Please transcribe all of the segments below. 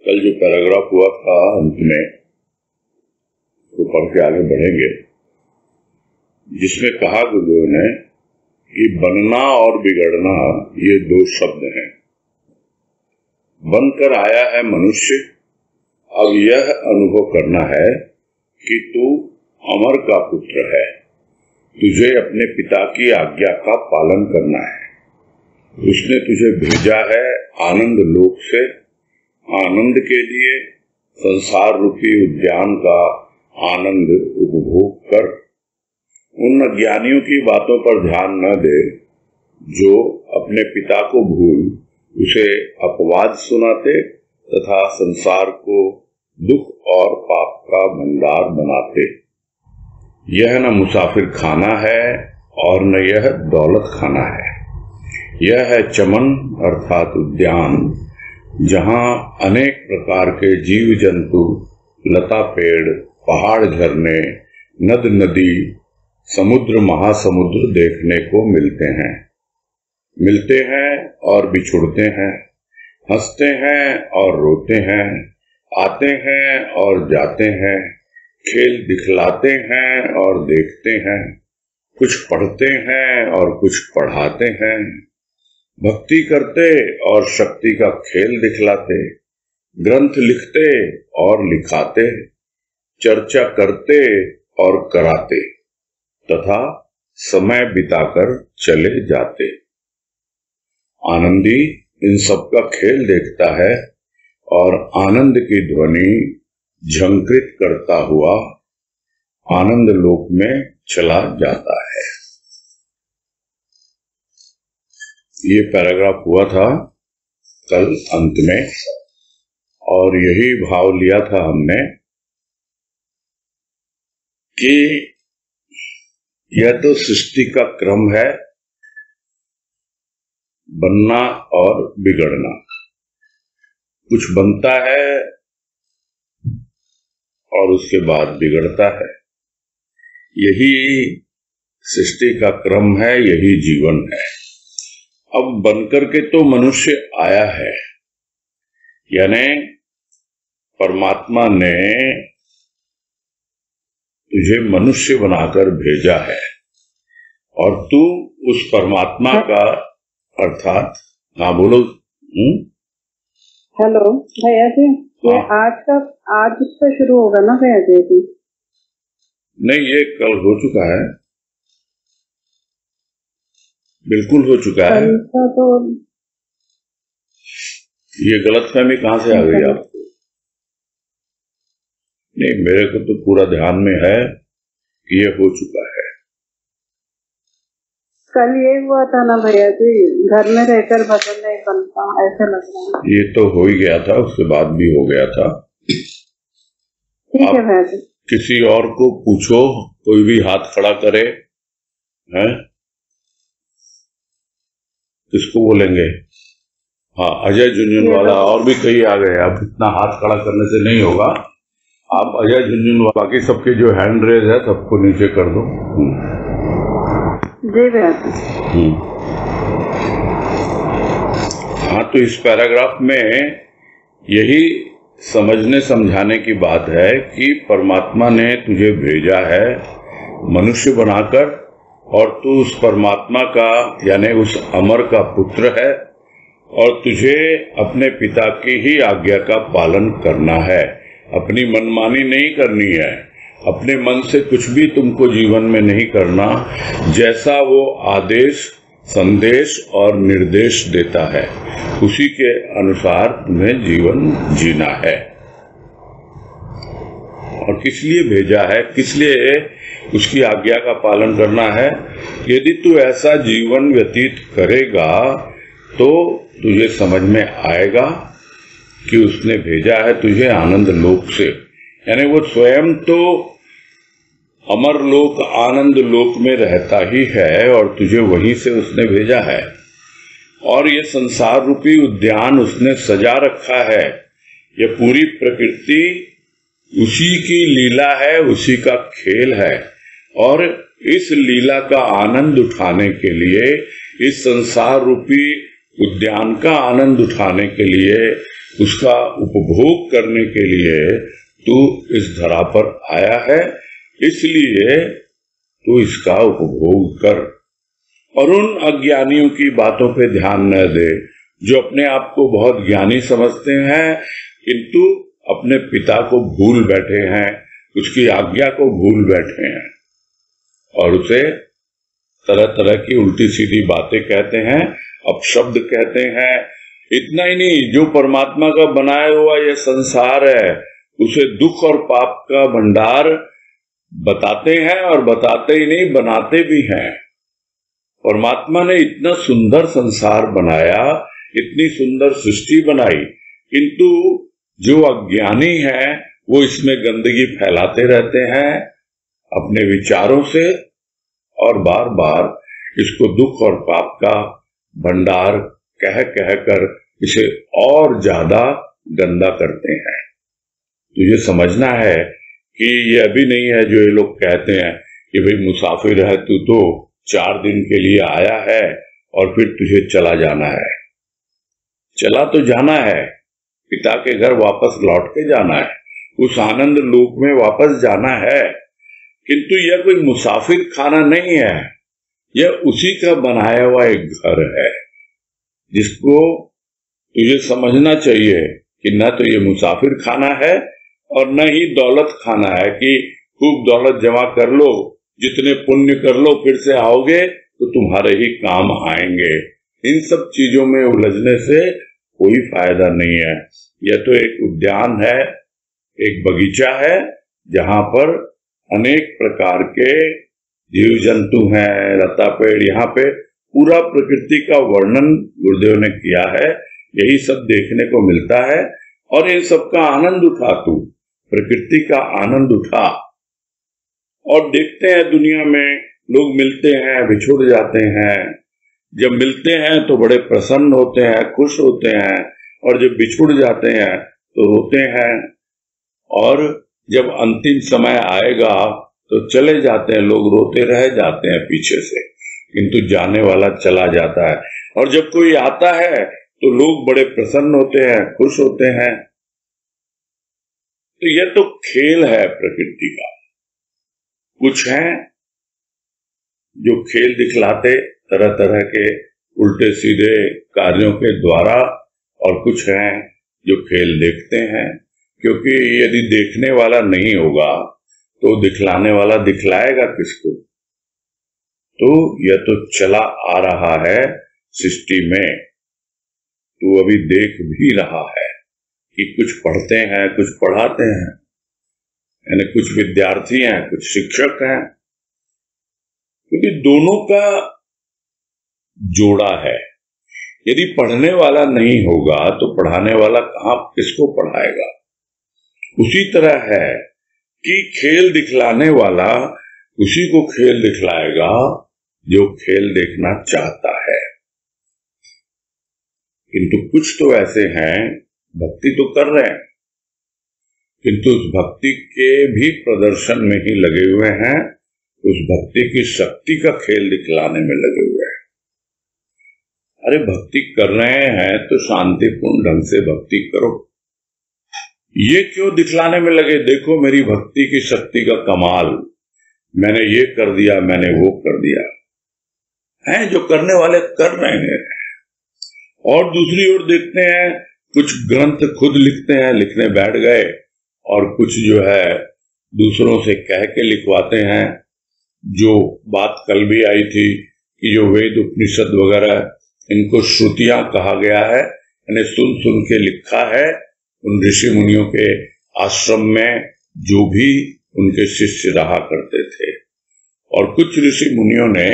कल जो पैराग्राफ हुआ था अंत में तो पढ़ के आगे बढ़ेंगे, जिसमें कहा गुरुदेव ने कि बनना और बिगड़ना ये दो शब्द हैं। बनकर आया है मनुष्य, अब यह अनुभव करना है कि तू अमर का पुत्र है, तुझे अपने पिता की आज्ञा का पालन करना है। उसने तुझे भेजा है आनंद लोक से, आनंद के लिए संसार रूपी उद्यान का आनंद उपभोग कर। उन अज्ञानियों की बातों पर ध्यान न दे जो अपने पिता को भूल उसे अपवाद सुनाते तथा संसार को दुख और पाप का भंडार बनाते। यह न मुसाफिर खाना है और न यह दौलत खाना है। यह है चमन अर्थात उद्यान, जहाँ अनेक प्रकार के जीव जंतु, लता पेड़, पहाड़ झरने, नद नदी, समुद्र महासमुद्र देखने को मिलते हैं और बिछुड़ते हैं, हंसते हैं और रोते हैं, आते हैं और जाते हैं, खेल दिखलाते हैं और देखते हैं, कुछ पढ़ते हैं और कुछ पढ़ाते हैं, भक्ति करते और शक्ति का खेल दिखलाते, ग्रंथ लिखते और लिखाते, चर्चा करते और कराते तथा समय बिताकर चले जाते। आनंदी इन सब का खेल देखता है और आनंद की ध्वनि झंकृत करता हुआ आनंद लोक में चला जाता है। ये पैराग्राफ हुआ था कल अंत में, और यही भाव लिया था हमने कि यह तो सृष्टि का क्रम है, बनना और बिगड़ना। कुछ बनता है और उसके बाद बिगड़ता है। यही सृष्टि का क्रम है, यही जीवन है। अब बनकर के तो मनुष्य आया है, यानी परमात्मा ने तुझे मनुष्य बनाकर भेजा है और तू उस परमात्मा का अर्थात, हाँ बोलो। हेलो भैया जी, ये आज से शुरू होगा ना भैया जी? नहीं, ये कल हो चुका है, बिल्कुल हो चुका है। तो ये गलतफहमी कहाँ से आ गई आपको? नहीं, मेरे को तो पूरा ध्यान में है कि ये हो चुका है। कल ये हुआ था ना भैया जी, घर में रहकर भजन नहीं बनता, ऐसा लग रहा है। ये तो हो ही गया था, उसके बाद भी हो गया था। ठीक है भैया जी। किसी और को पूछो, कोई भी हाथ खड़ा करे, हैं? किसको बोलेंगे? हाँ, अजय झुंझुनवाला और भी कई आ गए। अब इतना हाथ खड़ा करने से नहीं होगा। आप अजय झुंझुनवाला, बाकी सबके जो हैंड रेज है सबको नीचे कर दो। जी भैया। हाँ, तो इस पैराग्राफ में यही समझने समझाने की बात है कि परमात्मा ने तुझे भेजा है मनुष्य बनाकर, और तू उस परमात्मा का यानी उस अमर का पुत्र है, और तुझे अपने पिता की ही आज्ञा का पालन करना है। अपनी मनमानी नहीं करनी है, अपने मन से कुछ भी तुमको जीवन में नहीं करना। जैसा वो आदेश, संदेश और निर्देश देता है उसी के अनुसार तुम्हें जीवन जीना है। और किस लिए भेजा है, किस लिए उसकी आज्ञा का पालन करना है? यदि तू ऐसा जीवन व्यतीत करेगा तो तुझे समझ में आएगा कि उसने भेजा है तुझे आनंद लोक से, यानी वो स्वयं तो अमर लोक, आनंद लोक में रहता ही है और तुझे वहीं से उसने भेजा है। और ये संसार रूपी उद्यान उसने सजा रखा है। ये पूरी प्रकृति उसी की लीला है, उसी का खेल है, और इस लीला का आनंद उठाने के लिए, इस संसार रूपी उद्यान का आनंद उठाने के लिए उसका उपभोग करने के लिए तू इस धरा पर आया है, इसलिए तू इसका उपभोग कर। और उन अज्ञानियों की बातों पे ध्यान न दे जो अपने आप को बहुत ज्ञानी समझते हैं, किंतु अपने पिता को भूल बैठे हैं, उसकी आज्ञा को भूल बैठे हैं और उसे तरह तरह की उल्टी सीधी बातें कहते हैं, अपशब्द कहते हैं। इतना ही नहीं, जो परमात्मा का बनाया हुआ यह संसार है उसे दुख और पाप का भंडार बताते हैं, और बताते ही नहीं बनाते भी हैं। परमात्मा ने इतना सुंदर संसार बनाया, इतनी सुंदर सृष्टि बनाई, किंतु जो अज्ञानी है वो इसमें गंदगी फैलाते रहते हैं अपने विचारों से, और बार बार इसको दुख और पाप का भंडार कह कर इसे और ज्यादा गंदा करते हैं। तो ये समझना है कि ये अभी नहीं है जो ये लोग कहते हैं कि भाई मुसाफिर है तू, तो 4 दिन के लिए आया है और फिर तुझे चला जाना है। चला तो जाना है, पिता के घर वापस लौट के जाना है, उस आनंद लोक में वापस जाना है, किंतु यह कोई मुसाफिर खाना नहीं है, यह उसी का बनाया हुआ एक घर है, जिसको तुझे समझना चाहिए कि न तो ये मुसाफिर खाना है और न ही दौलत खाना है कि खूब दौलत जमा कर लो, जितने पुण्य कर लो, फिर से आओगे तो तुम्हारे ही काम आएंगे। इन सब चीजों में उलझने से कोई फायदा नहीं है। यह तो एक उद्यान है, एक बगीचा है, जहां पर अनेक प्रकार के जीव जंतु हैं, लता पेड़, यहाँ पे पूरा प्रकृति का वर्णन गुरुदेव ने किया है। यही सब देखने को मिलता है और इन सब का आनंद उठा, तू प्रकृति का आनंद उठा। और देखते हैं दुनिया में लोग मिलते हैं, बिछुड़ जाते हैं, जब मिलते हैं तो बड़े प्रसन्न होते हैं, खुश होते हैं, और जब बिछुड़ जाते हैं तो रोते हैं, और जब अंतिम समय आएगा तो चले जाते हैं, लोग रोते रह जाते हैं पीछे से, किंतु जाने वाला चला जाता है। और जब कोई आता है तो लोग बड़े प्रसन्न होते हैं, खुश होते हैं। तो यह तो खेल है प्रकृति का। कुछ हैं जो खेल दिखलाते तरह तरह के उल्टे सीधे कार्यों के द्वारा, और कुछ हैं जो खेल देखते हैं, क्योंकि यदि देखने वाला नहीं होगा तो दिखलाने वाला दिखलाएगा किसको। तो यह तो चला आ रहा है सृष्टि में, तू अभी देख भी रहा है कि कुछ पढ़ते हैं, कुछ पढ़ाते हैं, यानी कुछ विद्यार्थी हैं, कुछ शिक्षक हैं, क्योंकि दोनों का जोड़ा है। यदि पढ़ने वाला नहीं होगा तो पढ़ाने वाला कहाँ किसको पढ़ाएगा। उसी तरह है कि खेल दिखलाने वाला उसी को खेल दिखलाएगा जो खेल देखना चाहता है। किंतु कुछ तो ऐसे हैं भक्ति तो कर रहे हैं, किंतु उस भक्ति के भी प्रदर्शन में ही लगे हुए हैं, उस भक्ति की शक्ति का खेल दिखलाने में लगे हुए हैं। अरे भक्ति कर रहे हैं तो शांतिपूर्ण ढंग से भक्ति करो। ये क्यों दिखलाने में लगे, देखो मेरी भक्ति की शक्ति का कमाल, मैंने ये कर दिया, मैंने वो कर दिया, है जो करने वाले कर रहे हैं। और दूसरी ओर देखते हैं कुछ ग्रंथ खुद लिखते हैं, लिखने बैठ गए, और कुछ जो है दूसरों से कह के लिखवाते हैं। जो बात कल भी आई थी कि जो वेद उपनिषद वगैरह इनको श्रुतियां कहा गया है, यानी सुन सुन के लिखा है उन ऋषि मुनियों के आश्रम में जो भी उनके शिष्य रहा करते थे, और कुछ ऋषि मुनियों ने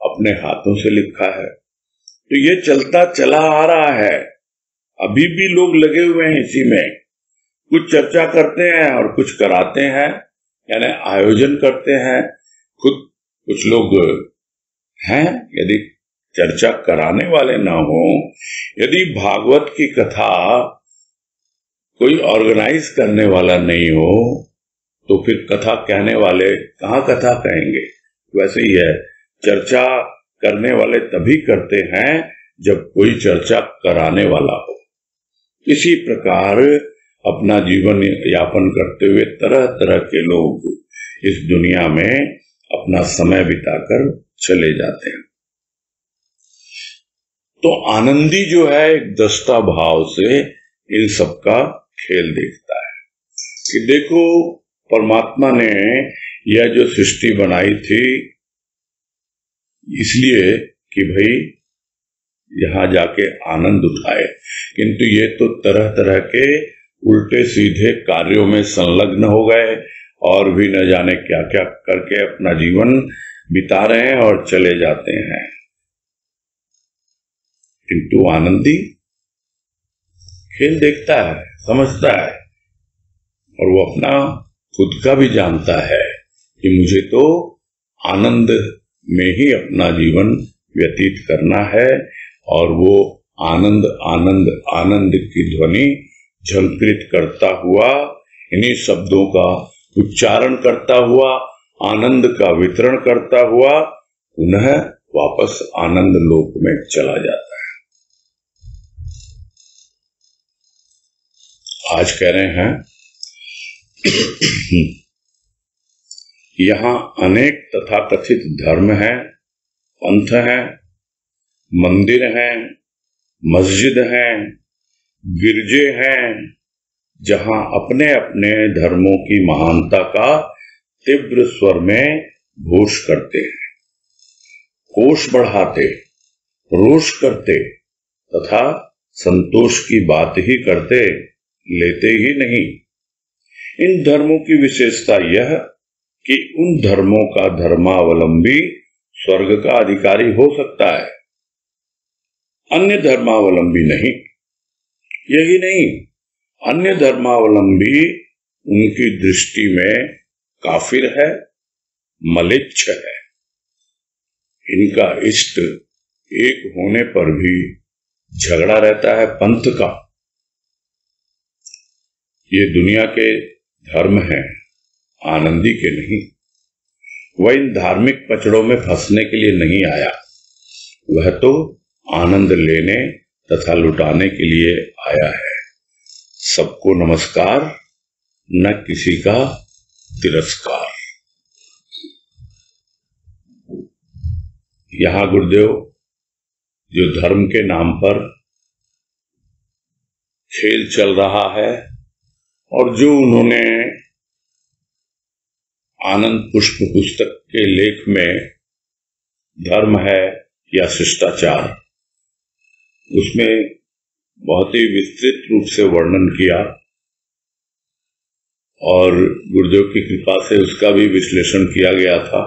अपने हाथों से लिखा है। तो ये चलता चला आ रहा है, अभी भी लोग लगे हुए हैं इसी में। कुछ चर्चा करते हैं और कुछ कराते हैं, यानी आयोजन करते हैं खुद। कुछ लोग हैं, यदि चर्चा कराने वाले ना हो, यदि भागवत की कथा कोई ऑर्गेनाइज करने वाला नहीं हो, तो फिर कथा कहने वाले कहाँ कथा कहेंगे। वैसे ही है, चर्चा करने वाले तभी करते हैं जब कोई चर्चा कराने वाला हो। इसी प्रकार अपना जीवन यापन करते हुए तरह तरह के लोग इस दुनिया में अपना समय बिताकर चले जाते हैं। तो आनंदी जो है एक दस्ता भाव से इन सबका खेल देखता है कि देखो परमात्मा ने यह जो सृष्टि बनाई थी इसलिए कि भाई यहां जाके आनंद उठाए, किंतु ये तो तरह तरह के उल्टे सीधे कार्यों में संलग्न हो गए और भी न जाने क्या क्या करके अपना जीवन बिता रहे हैं और चले जाते हैं। किंतु आनंदी खेल देखता है, समझता है और वो अपना खुद का भी जानता है कि मुझे तो आनंद में ही अपना जीवन व्यतीत करना है और वो आनंद आनंद आनंद की ध्वनि झंकृत करता हुआ, इन्हीं शब्दों का उच्चारण करता हुआ, आनंद का वितरण करता हुआ पुनः वापस आनंद लोक में चला जाता है। आज कह रहे हैं यहां अनेक तथाकथित धर्म हैं, पंथ हैं, मंदिर हैं, मस्जिद हैं, गिरजे हैं, जहां अपने अपने धर्मों की महानता का तीव्र स्वर में घोष करते हैं, कोष बढ़ाते, रोष करते तथा संतोष की बात ही करते, लेते ही नहीं। इन धर्मों की विशेषता यह कि उन धर्मों का धर्मावलंबी स्वर्ग का अधिकारी हो सकता है, अन्य धर्मावलंबी नहीं। यही नहीं, अन्य धर्मावलंबी उनकी दृष्टि में काफिर है, मलिच्छ है। इनका इष्ट एक होने पर भी झगड़ा रहता है पंथ का। ये दुनिया के धर्म हैं, आनंदी के नहीं। वह इन धार्मिक पचड़ों में फंसने के लिए नहीं आया, वह तो आनंद लेने तथा लुटाने के लिए आया है। सबको नमस्कार, न किसी का तिरस्कार। यहां गुरुदेव जो धर्म के नाम पर खेल चल रहा है और जो उन्होंने आनंद पुष्प पुस्तक के लेख में धर्म है या शिष्टाचार, उसमें बहुत ही विस्तृत रूप से वर्णन किया और गुरुदेव की कृपा से उसका भी विश्लेषण किया गया था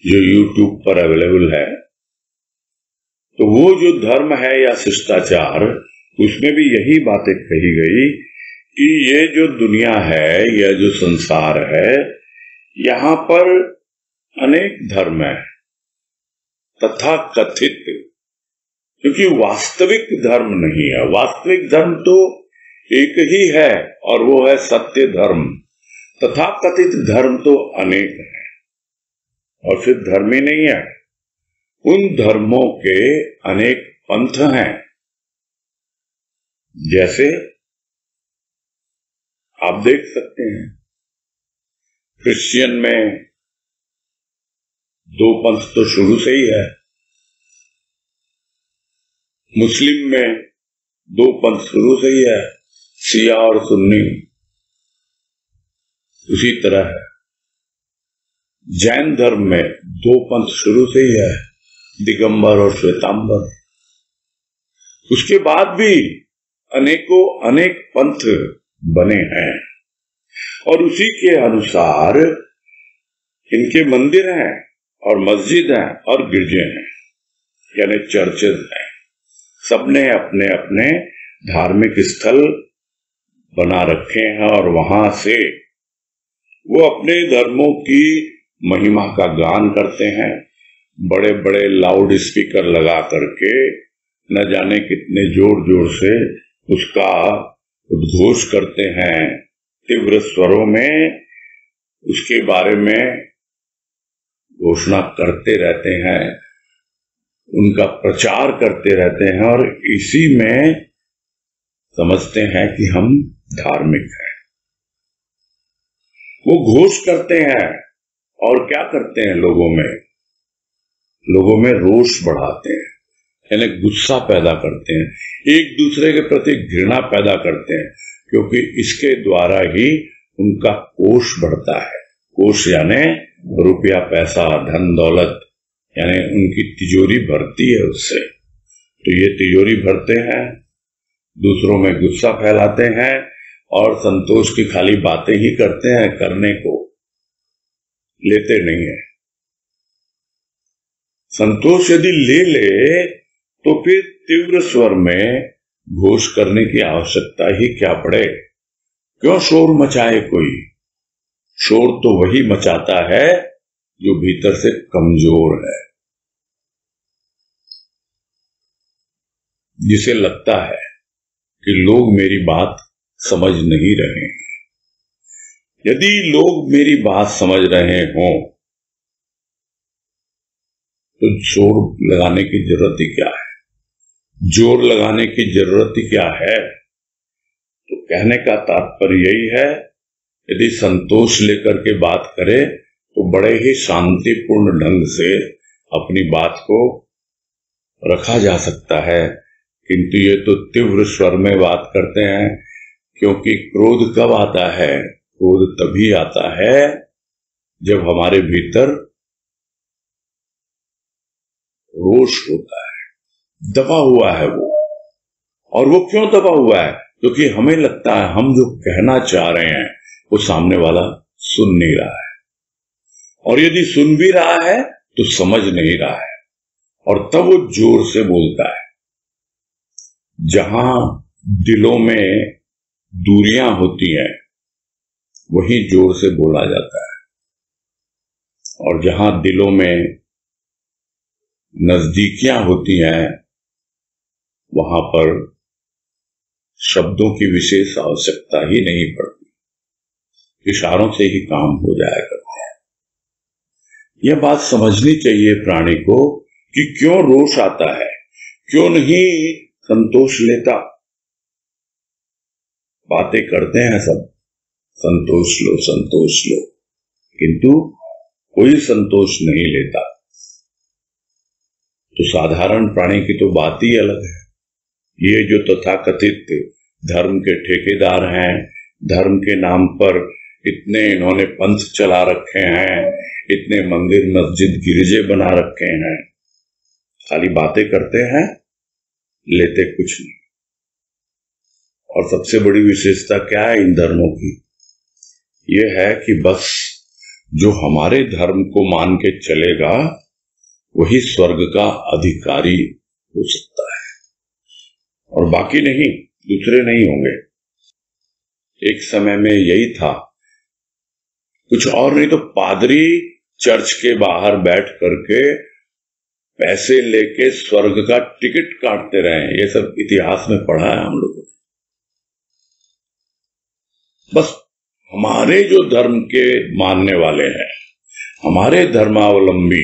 जो YouTube पर अवेलेबल है। तो वो जो धर्म है या शिष्टाचार, उसमें भी यही बातें कही गई कि ये जो दुनिया है, यह जो संसार है, यहाँ पर अनेक धर्म है तथा कथित, क्योंकि वास्तविक धर्म नहीं है। वास्तविक धर्म तो एक ही है और वो है सत्य धर्म। तथा कथित धर्म तो अनेक है और फिर धर्म ही नहीं है। उन धर्मों के अनेक पंथ हैं। जैसे आप देख सकते हैं क्रिश्चियन में 2 पंथ तो शुरू से ही है, मुस्लिम में 2 पंथ शुरू से ही है, शिया और सुन्नी। उसी तरह है जैन धर्म में 2 पंथ शुरू से ही है, दिगंबर और श्वेतांबर। उसके बाद भी अनेकों अनेक पंथ बने हैं और उसी के अनुसार इनके मंदिर हैं और मस्जिद हैं और गिरजे हैं, यानी चर्चेज हैं। सबने अपने अपने धार्मिक स्थल बना रखे हैं और वहां से वो अपने धर्मों की महिमा का गान करते हैं। बड़े बड़े लाउड स्पीकर लगा करके न जाने कितने जोर जोर से उसका उद्घोष करते हैं, तीव्र स्वरों में उसके बारे में घोषणा करते रहते हैं, उनका प्रचार करते रहते हैं और इसी में समझते हैं कि हम धार्मिक हैं। वो घोष करते हैं और क्या करते हैं, लोगों में रोष बढ़ाते हैं, यानी गुस्सा पैदा करते हैं, एक दूसरे के प्रति घृणा पैदा करते हैं, क्योंकि इसके द्वारा ही उनका कोष बढ़ता है। कोष यानी रुपया, पैसा, धन दौलत, यानी उनकी तिजोरी भरती है उससे। तो ये तिजोरी भरते हैं, दूसरों में गुस्सा फैलाते हैं और संतोष की खाली बातें ही करते हैं, करने को लेते नहीं है। संतोष यदि ले तो फिर तीव्र स्वर में घोष करने की आवश्यकता ही क्या पड़े। क्यों शोर मचाए कोई? शोर तो वही मचाता है जो भीतर से कमजोर है, जिसे लगता है कि लोग मेरी बात समझ नहीं रहे हैं। यदि लोग मेरी बात समझ रहे हों तो जोर लगाने की जरूरत ही क्या है? जोर लगाने की जरूरत ही क्या है? तो कहने का तात्पर्य यही है, यदि संतोष लेकर के बात करे तो बड़े ही शांतिपूर्ण ढंग से अपनी बात को रखा जा सकता है। किंतु ये तो तीव्र स्वर में बात करते हैं, क्योंकि क्रोध कब आता है? क्रोध तभी आता है जब हमारे भीतर रोष होता है, दबा हुआ है वो। और वो क्यों दबा हुआ है? क्योंकि हमें लगता है हम जो कहना चाह रहे हैं वो सामने वाला सुन नहीं रहा है, और यदि सुन भी रहा है तो समझ नहीं रहा है, और तब वो जोर से बोलता है। जहां दिलों में दूरियां होती हैं वहीं जोर से बोला जाता है, और जहां दिलों में नजदीकियां होती हैं वहां पर शब्दों की विशेष आवश्यकता ही नहीं पड़ती, इशारों से ही काम हो जाया करते हैं। यह बात समझनी चाहिए प्राणी को कि क्यों रोष आता है, क्यों नहीं संतोष लेता। बातें करते हैं सब, संतोष लो संतोष लो, किंतु कोई संतोष नहीं लेता। तो साधारण प्राणी की तो बात ही अलग है। ये जो तथाकथित धर्म के ठेकेदार हैं, धर्म के नाम पर इतने इन्होंने पंथ चला रखे हैं, इतने मंदिर मस्जिद गिरजे बना रखे हैं, खाली बातें करते हैं, लेते कुछ नहीं। और सबसे बड़ी विशेषता क्या है इन धर्मों की? यह है कि बस जो हमारे धर्म को मान के चलेगा वही स्वर्ग का अधिकारी हो सकता है, और बाकी नहीं, दूसरे नहीं होंगे। एक समय में यही था, कुछ और नहीं तो पादरी चर्च के बाहर बैठ करके पैसे लेके स्वर्ग का टिकट काटते रहे। ये सब इतिहास में पढ़ा है हम लोगों ने। बस हमारे जो धर्म के मानने वाले हैं, हमारे धर्मावलंबी,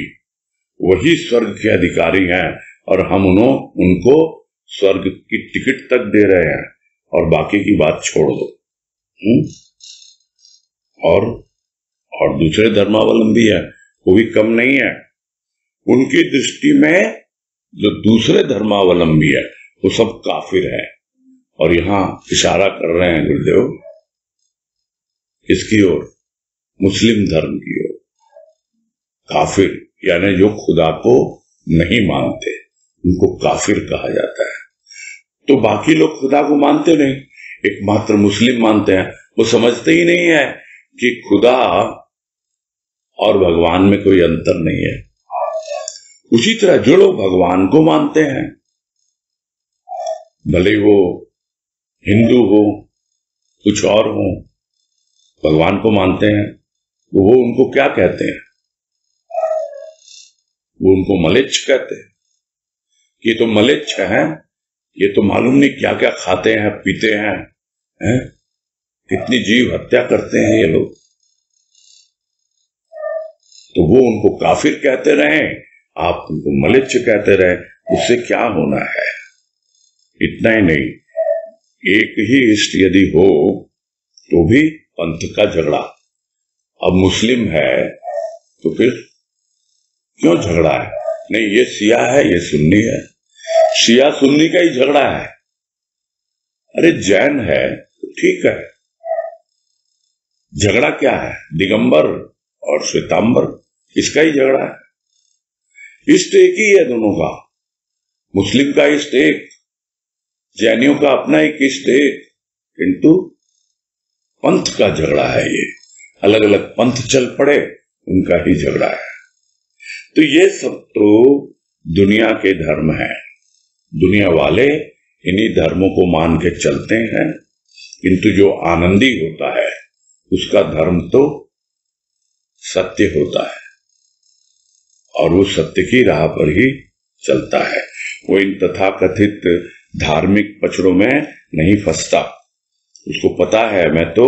वही स्वर्ग के अधिकारी हैं, और हम उनको स्वर्ग की टिकट तक दे रहे हैं, और बाकी की बात छोड़ दो। और दूसरे धर्मावलंबी हैं, वो भी कम नहीं है। उनकी दृष्टि में जो दूसरे धर्मावलंबी है वो सब काफिर है। और यहां इशारा कर रहे हैं गुरुदेव किसकी ओर? मुस्लिम धर्म की ओर। काफिर यानी जो खुदा को नहीं मानते, उनको काफिर कहा जाता है। तो बाकी लोग खुदा को मानते नहीं, एकमात्र मुस्लिम मानते हैं। वो समझते ही नहीं है कि खुदा और भगवान में कोई अंतर नहीं है। उसी तरह जो लोग भगवान को मानते हैं, भले वो हिंदू हो, कुछ और हो, भगवान को मानते हैं, वो उनको क्या कहते हैं? वो उनको मलेच्छ कहते हैं। ये तो मलेच्छ हैं, ये तो मालूम नहीं क्या क्या खाते हैं, पीते हैं, कितनी जीव हत्या करते हैं ये लोग। तो वो उनको काफिर कहते रहे, आप उनको मलेच्छ कहते रहे, उससे क्या होना है? इतना ही नहीं, एक ही इष्ट यदि हो तो भी पंथ का झगड़ा। अब मुस्लिम है तो फिर क्यों झगड़ा है? नहीं, ये शिया है, ये सुन्नी है, शिया सुन्नी का ही झगड़ा है। अरे जैन है तो ठीक है, झगड़ा क्या है? दिगंबर और श्वेतांबर, इसका ही झगड़ा है। इष्ट एक ही है दोनों का, मुस्लिम का इष्ट एक, जैनियों का अपना एक इष्ट एक, किंतु पंथ का झगड़ा है। ये अलग अलग पंथ चल पड़े, उनका ही झगड़ा है। तो ये सब तो दुनिया के धर्म हैं, दुनिया वाले इन्हीं धर्मों को मान के चलते हैं, किंतु जो आनंदी होता है उसका धर्म तो सत्य होता है और वो सत्य की राह पर ही चलता है। वो इन तथाकथित धार्मिक पचड़ों में नहीं फंसता। उसको पता है मैं तो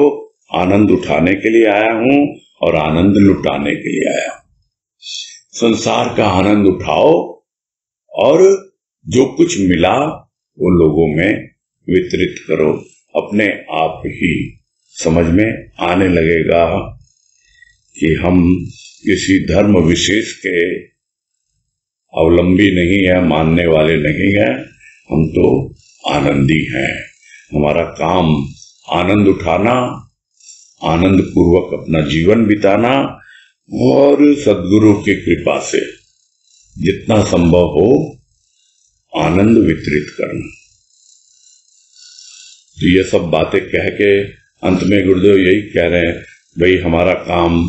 आनंद उठाने के लिए आया हूं और आनंद लुटाने के लिए आया हूं। संसार का आनंद उठाओ और जो कुछ मिला वो लोगों में वितरित करो। अपने आप ही समझ में आने लगेगा कि हम किसी धर्म विशेष के अवलंबी नहीं है, मानने वाले नहीं है, हम तो आनंदी हैं। हमारा काम आनंद उठाना, आनंद पूर्वक अपना जीवन बिताना और सद्गुरु की कृपा से जितना संभव हो आनंद वितरित करना। तो ये सब बातें कह के अंत में गुरुदेव यही कह रहे हैं, भाई हमारा काम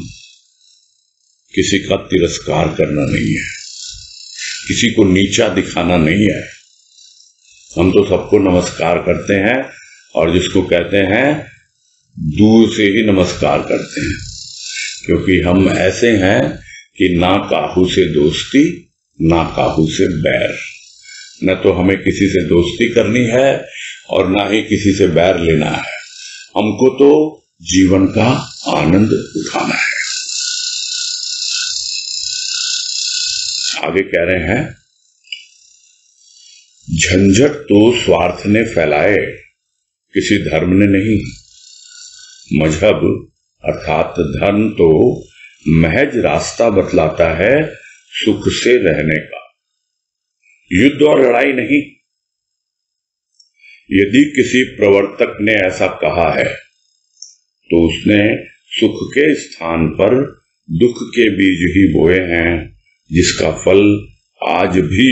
किसी का तिरस्कार करना नहीं है, किसी को नीचा दिखाना नहीं है। हम तो सबको नमस्कार करते हैं और जिसको कहते हैं दूर से ही नमस्कार करते हैं, क्योंकि हम ऐसे हैं कि ना काहू से दोस्ती ना काहू से बैर। न तो हमें किसी से दोस्ती करनी है और ना ही किसी से बैर लेना है। हमको तो जीवन का आनंद उठाना है। आगे कह रहे हैं, झंझट तो स्वार्थ ने फैलाए, किसी धर्म ने नहीं। मजहब अर्थात धर्म तो महज रास्ता बतलाता है सुख से रहने का, युद्ध और लड़ाई नहीं। यदि किसी प्रवर्तक ने ऐसा कहा है तो उसने सुख के स्थान पर दुख के बीज ही बोए हैं, जिसका फल आज भी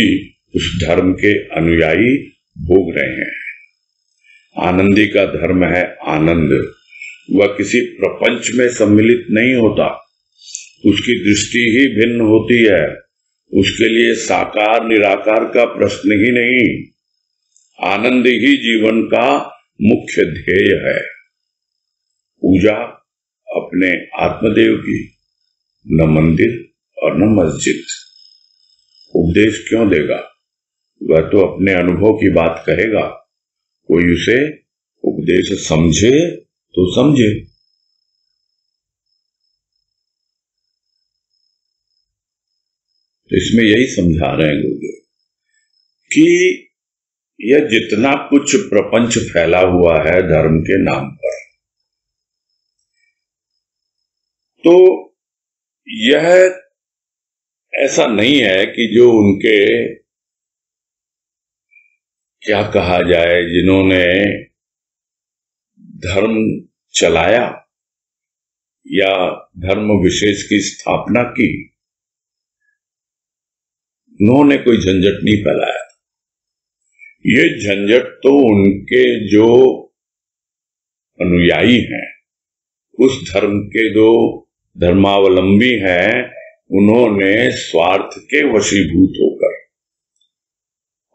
उस धर्म के अनुयायी भोग रहे हैं। आनंदी का धर्म है आनंद। वह किसी प्रपंच में सम्मिलित नहीं होता, उसकी दृष्टि ही भिन्न होती है। उसके लिए साकार निराकार का प्रश्न ही नहीं, आनंद ही जीवन का मुख्य ध्येय है। पूजा अपने आत्मदेव की, न मंदिर और न मस्जिद। उपदेश क्यों देगा? वह तो अपने अनुभव की बात कहेगा। कोई उसे उपदेश समझे तो समझे। तो इसमें यही समझा रहे हैं गुरुदेव कि यह जितना कुछ प्रपंच फैला हुआ है धर्म के नाम पर, तो यह ऐसा नहीं है कि जो उनके क्या कहा जाए, जिन्होंने धर्म चलाया या धर्म विशेष की स्थापना की, उन्होंने कोई झंझट नहीं फैलाया। ये झंझट तो उनके जो अनुयायी हैं, उस धर्म के जो धर्मावलंबी हैं, उन्होंने स्वार्थ के वशीभूत होकर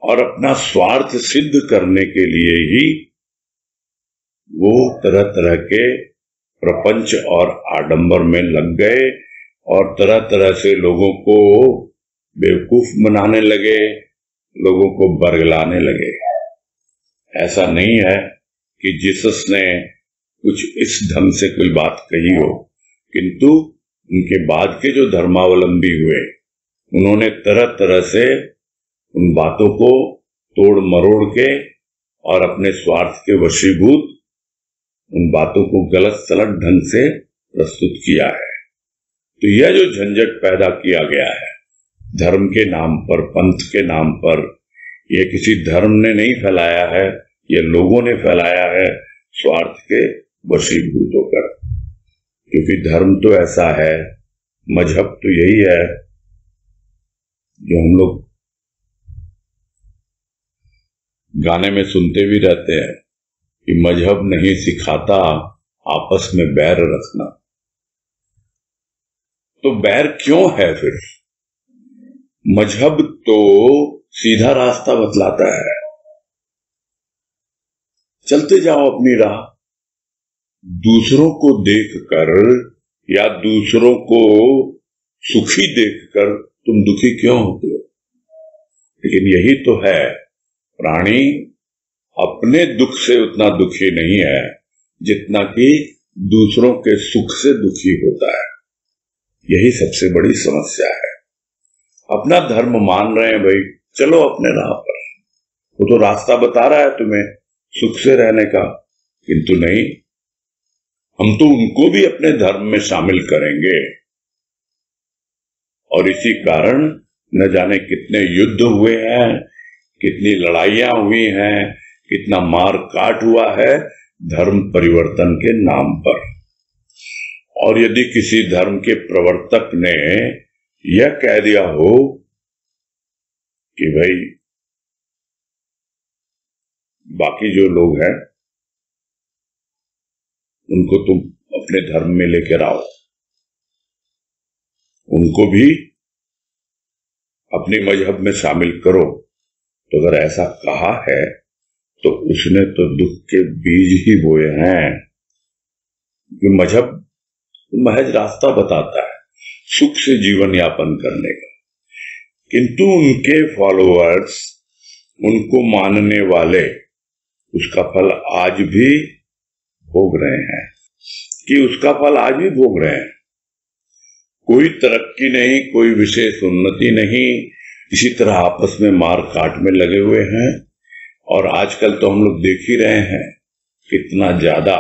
और अपना स्वार्थ सिद्ध करने के लिए ही वो तरह तरह के प्रपंच और आडंबर में लग गए और तरह तरह से लोगों को बेवकूफ बनाने लगे, लोगों को बरगलाने लगे। ऐसा नहीं है कि जीसस ने कुछ इस ढंग से कोई बात कही हो, किंतु उनके बाद के जो धर्मावलंबी हुए, उन्होंने तरह तरह से उन बातों को तोड़ मरोड़ के और अपने स्वार्थ के वशीभूत उन बातों को गलत सलत ढंग से प्रस्तुत किया है। तो यह जो झंझट पैदा किया गया है धर्म के नाम पर, पंथ के नाम पर, यह किसी धर्म ने नहीं फैलाया है, यह लोगों ने फैलाया है स्वार्थ के वशीभूत होकर। क्योंकि धर्म तो ऐसा है, मजहब तो यही है जो हम लोग गाने में सुनते भी रहते हैं कि मजहब नहीं सिखाता आपस में बैर रखना। तो बैर क्यों है फिर? मजहब तो सीधा रास्ता बतलाता है, चलते जाओ अपनी राह। दूसरों को देखकर या दूसरों को सुखी देखकर तुम दुखी क्यों होते हो? लेकिन यही तो है, प्राणी अपने दुख से उतना दुखी नहीं है जितना कि दूसरों के सुख से दुखी होता है। यही सबसे बड़ी समस्या है। अपना धर्म मान रहे हैं भाई, चलो अपने राह पर, वो तो रास्ता बता रहा है तुम्हें सुख से रहने का, किंतु नहीं, हम तो उनको भी अपने धर्म में शामिल करेंगे। और इसी कारण न जाने कितने युद्ध हुए हैं, कितनी लड़ाइयां हुई हैं, कितना मार काट हुआ है धर्म परिवर्तन के नाम पर। और यदि किसी धर्म के प्रवर्तक ने यह कह दिया हो कि भाई बाकी जो लोग हैं उनको तुम अपने धर्म में लेकर आओ, उनको भी अपने मजहब में शामिल करो, तो अगर ऐसा कहा है तो उसने तो दुख के बीज ही बोए हैं। कि मजहब महज रास्ता बताता है सुख से जीवन यापन करने का, किंतु उनके फॉलोअर्स, उनको मानने वाले उसका फल आज भी भोग रहे हैं, कि उसका फल आज भी भोग रहे हैं। कोई तरक्की नहीं, कोई विशेष उन्नति नहीं, इसी तरह आपस में मार काट में लगे हुए हैं। और आजकल तो हम लोग देख ही रहे हैं कितना ज्यादा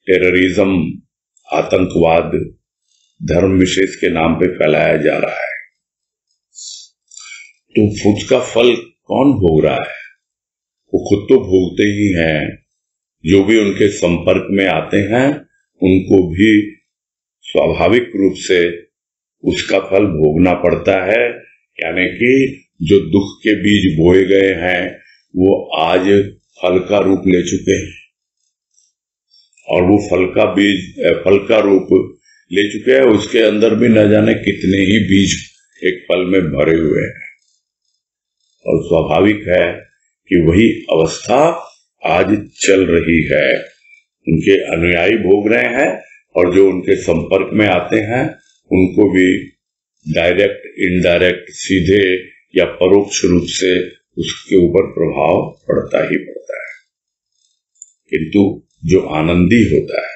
टेररिज्म, आतंकवाद धर्म विशेष के नाम पे फैलाया जा रहा है। तो उसका फल कौन भोग रहा है? वो खुद तो भोगते ही हैं, जो भी उनके संपर्क में आते हैं उनको भी स्वाभाविक रूप से उसका फल भोगना पड़ता है। यानी कि जो दुख के बीज बोए गए हैं वो आज फल का रूप ले चुके हैं, और वो फल का रूप ले चुके हैं। उसके अंदर भी न जाने कितने ही बीज एक फल में भरे हुए हैं। और स्वाभाविक है कि वही अवस्था आज चल रही है। उनके अनुयायी भोग रहे हैं, और जो उनके संपर्क में आते हैं उनको भी डायरेक्ट, इनडायरेक्ट, सीधे या परोक्ष रूप से उसके ऊपर प्रभाव पड़ता ही पड़ता है। किंतु जो आनंदी होता है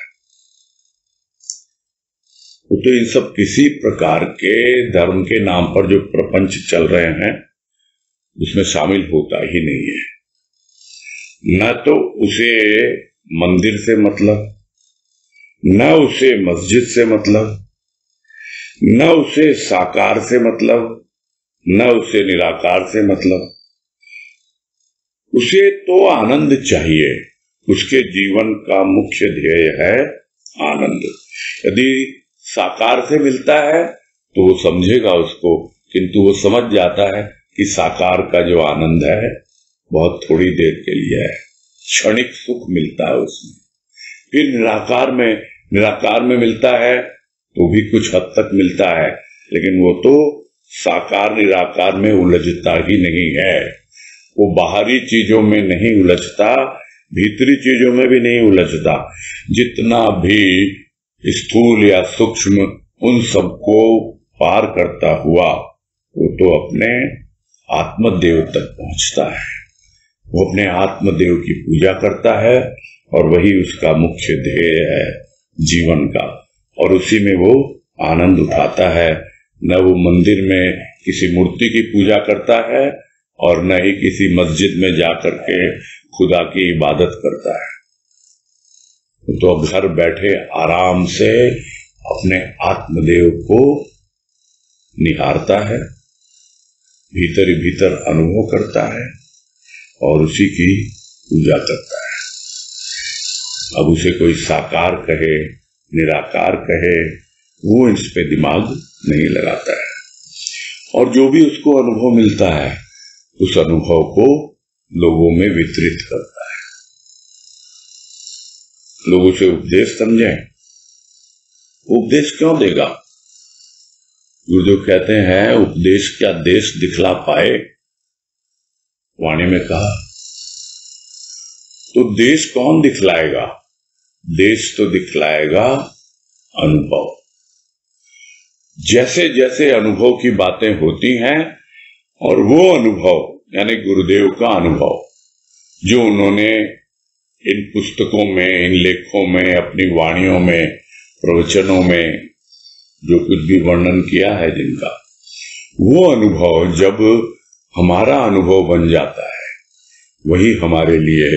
वो तो इन सब किसी प्रकार के धर्म के नाम पर जो प्रपंच चल रहे हैं उसमें शामिल होता ही नहीं है। न तो उसे मंदिर से मतलब, न उसे मस्जिद से मतलब, न उसे साकार से मतलब, न उसे निराकार से मतलब। उसे तो आनंद चाहिए। उसके जीवन का मुख्य ध्येय है आनंद। यदि साकार से मिलता है तो वो समझेगा उसको, किंतु वो समझ जाता है कि साकार का जो आनंद है बहुत थोड़ी देर के लिए है, क्षणिक सुख मिलता है उसमें। फिर निराकार में मिलता है तो भी कुछ हद तक मिलता है, लेकिन वो तो साकार निराकार में उलझता ही नहीं है। वो बाहरी चीजों में नहीं उलझता, भीतरी चीजों में भी नहीं उलझता। जितना भी स्थूल या सूक्ष्म, उन सबको पार करता हुआ वो तो अपने आत्मदेव तक पहुंचता है। वो अपने आत्मदेव की पूजा करता है, और वही उसका मुख्य ध्येय है जीवन का, और उसी में वो आनंद उठाता है। न वो मंदिर में किसी मूर्ति की पूजा करता है, और न ही किसी मस्जिद में जाकर के खुदा की इबादत करता है। तो अब घर बैठे आराम से अपने आत्मदेव को निहारता है, भीतर ही भीतर अनुभव करता है और उसी की पूजा करता है। अब उसे कोई साकार कहे, निराकार कहे, वो इस पे दिमाग नहीं लगाता है। और जो भी उसको अनुभव मिलता है उस अनुभव को लोगों में वितरित करता है। लोग उसे उपदेश समझें। उपदेश क्यों देगा? गुरुदेव कहते हैं उपदेश क्या देश दिखला पाए, वाणी में कहा। तो देश कौन दिखलाएगा? देश तो दिखलाएगा अनुभव। जैसे जैसे अनुभव की बातें होती हैं और वो अनुभव यानी गुरुदेव का अनुभव जो उन्होंने इन पुस्तकों में, इन लेखों में, अपनी वाणियों में, प्रवचनों में जो कुछ भी वर्णन किया है जिनका, वो अनुभव जब हमारा अनुभव बन जाता है वही हमारे लिए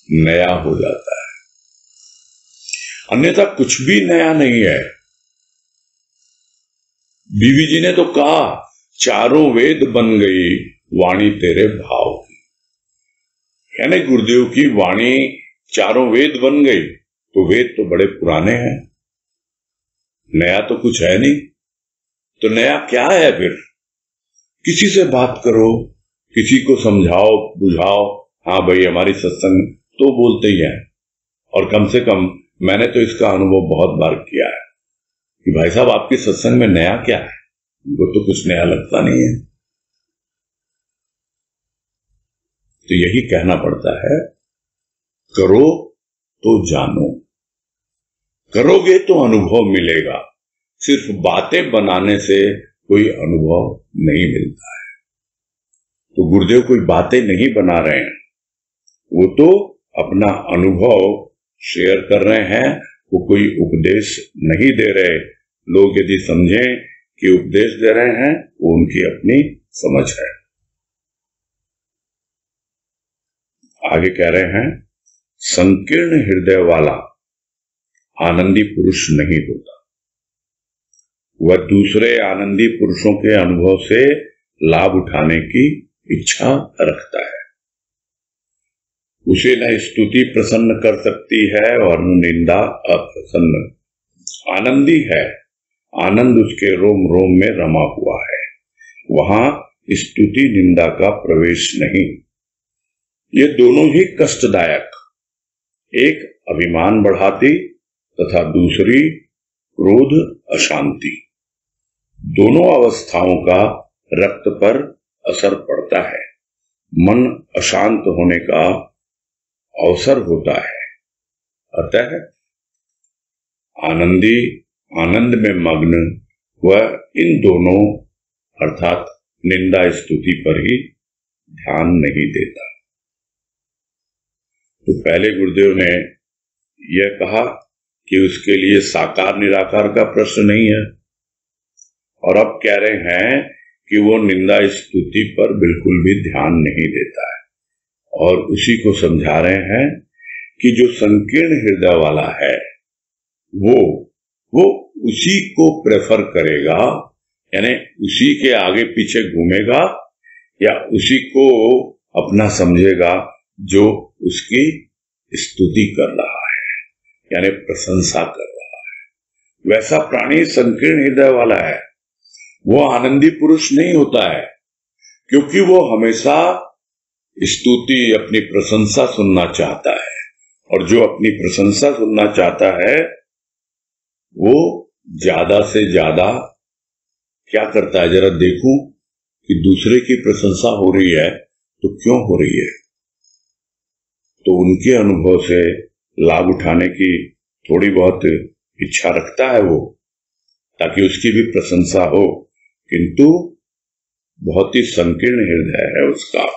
नया हो जाता है। अन्यथा कुछ भी नया नहीं है। बीवी जी ने तो कहा चारों वेद बन गई वाणी तेरे भाव की, यानी गुरुदेव की वाणी चारों वेद बन गई। तो वेद तो बड़े पुराने हैं, नया तो कुछ है नहीं। तो नया क्या है फिर? किसी से बात करो, किसी को समझाओ, बुझाओ, हाँ भाई हमारी सत्संग तो बोलते ही है। और कम से कम मैंने तो इसका अनुभव बहुत बार किया है कि भाई साहब आपकी सत्संग में नया क्या है? उनको तो कुछ नया लगता नहीं है। तो यही कहना पड़ता है, करो तो जानो। करोगे तो अनुभव मिलेगा। सिर्फ बातें बनाने से कोई अनुभव नहीं मिलता है। तो गुरुदेव कोई बातें नहीं बना रहे हैं, वो तो अपना अनुभव शेयर कर रहे हैं। वो कोई उपदेश नहीं दे रहे। लोग यदि समझें कि उपदेश दे रहे हैं, वो उनकी अपनी समझ है। आगे कह रहे हैं, संकीर्ण हृदय वाला आनंदी पुरुष नहीं होता। वह दूसरे आनंदी पुरुषों के अनुभव से लाभ उठाने की इच्छा रखता है। उसे न स्तुति प्रसन्न कर सकती है और न निंदा अप्रसन्न। आनंदी है, आनंद उसके रोम रोम में रमा हुआ है। वहां स्तुति निंदा का प्रवेश नहीं। ये दोनों ही कष्टदायक, एक अभिमान बढ़ाती तथा दूसरी क्रोध अशांति। दोनों अवस्थाओं का रक्त पर असर पड़ता है। मन अशांत होने का अवसर होता है। अतः आनंदी आनंद में मग्न वह इन दोनों अर्थात निंदा स्तुति पर ही ध्यान नहीं देता। तो पहले गुरुदेव ने यह कहा कि उसके लिए साकार निराकार का प्रश्न नहीं है, और अब कह रहे हैं कि वो निंदा स्तुति पर बिल्कुल भी ध्यान नहीं देता है। और उसी को समझा रहे हैं कि जो संकीर्ण हृदय वाला है वो उसी को प्रेफर करेगा, यानी उसी के आगे पीछे घूमेगा या उसी को अपना समझेगा जो उसकी स्तुति कर रहा है, यानी प्रशंसा कर रहा है। वैसा प्राणी संकीर्ण हृदय वाला है। वो आनंदी पुरुष नहीं होता है, क्योंकि वो हमेशा स्तुति, अपनी प्रशंसा सुनना चाहता है। और जो अपनी प्रशंसा सुनना चाहता है वो ज्यादा से ज्यादा क्या करता है, जरा देखूं कि दूसरे की प्रशंसा हो रही है तो क्यों हो रही है। तो उनके अनुभव से लाभ उठाने की थोड़ी बहुत इच्छा रखता है वो, ताकि उसकी भी प्रशंसा हो, किंतु बहुत ही संकीर्ण हृदय है उसका,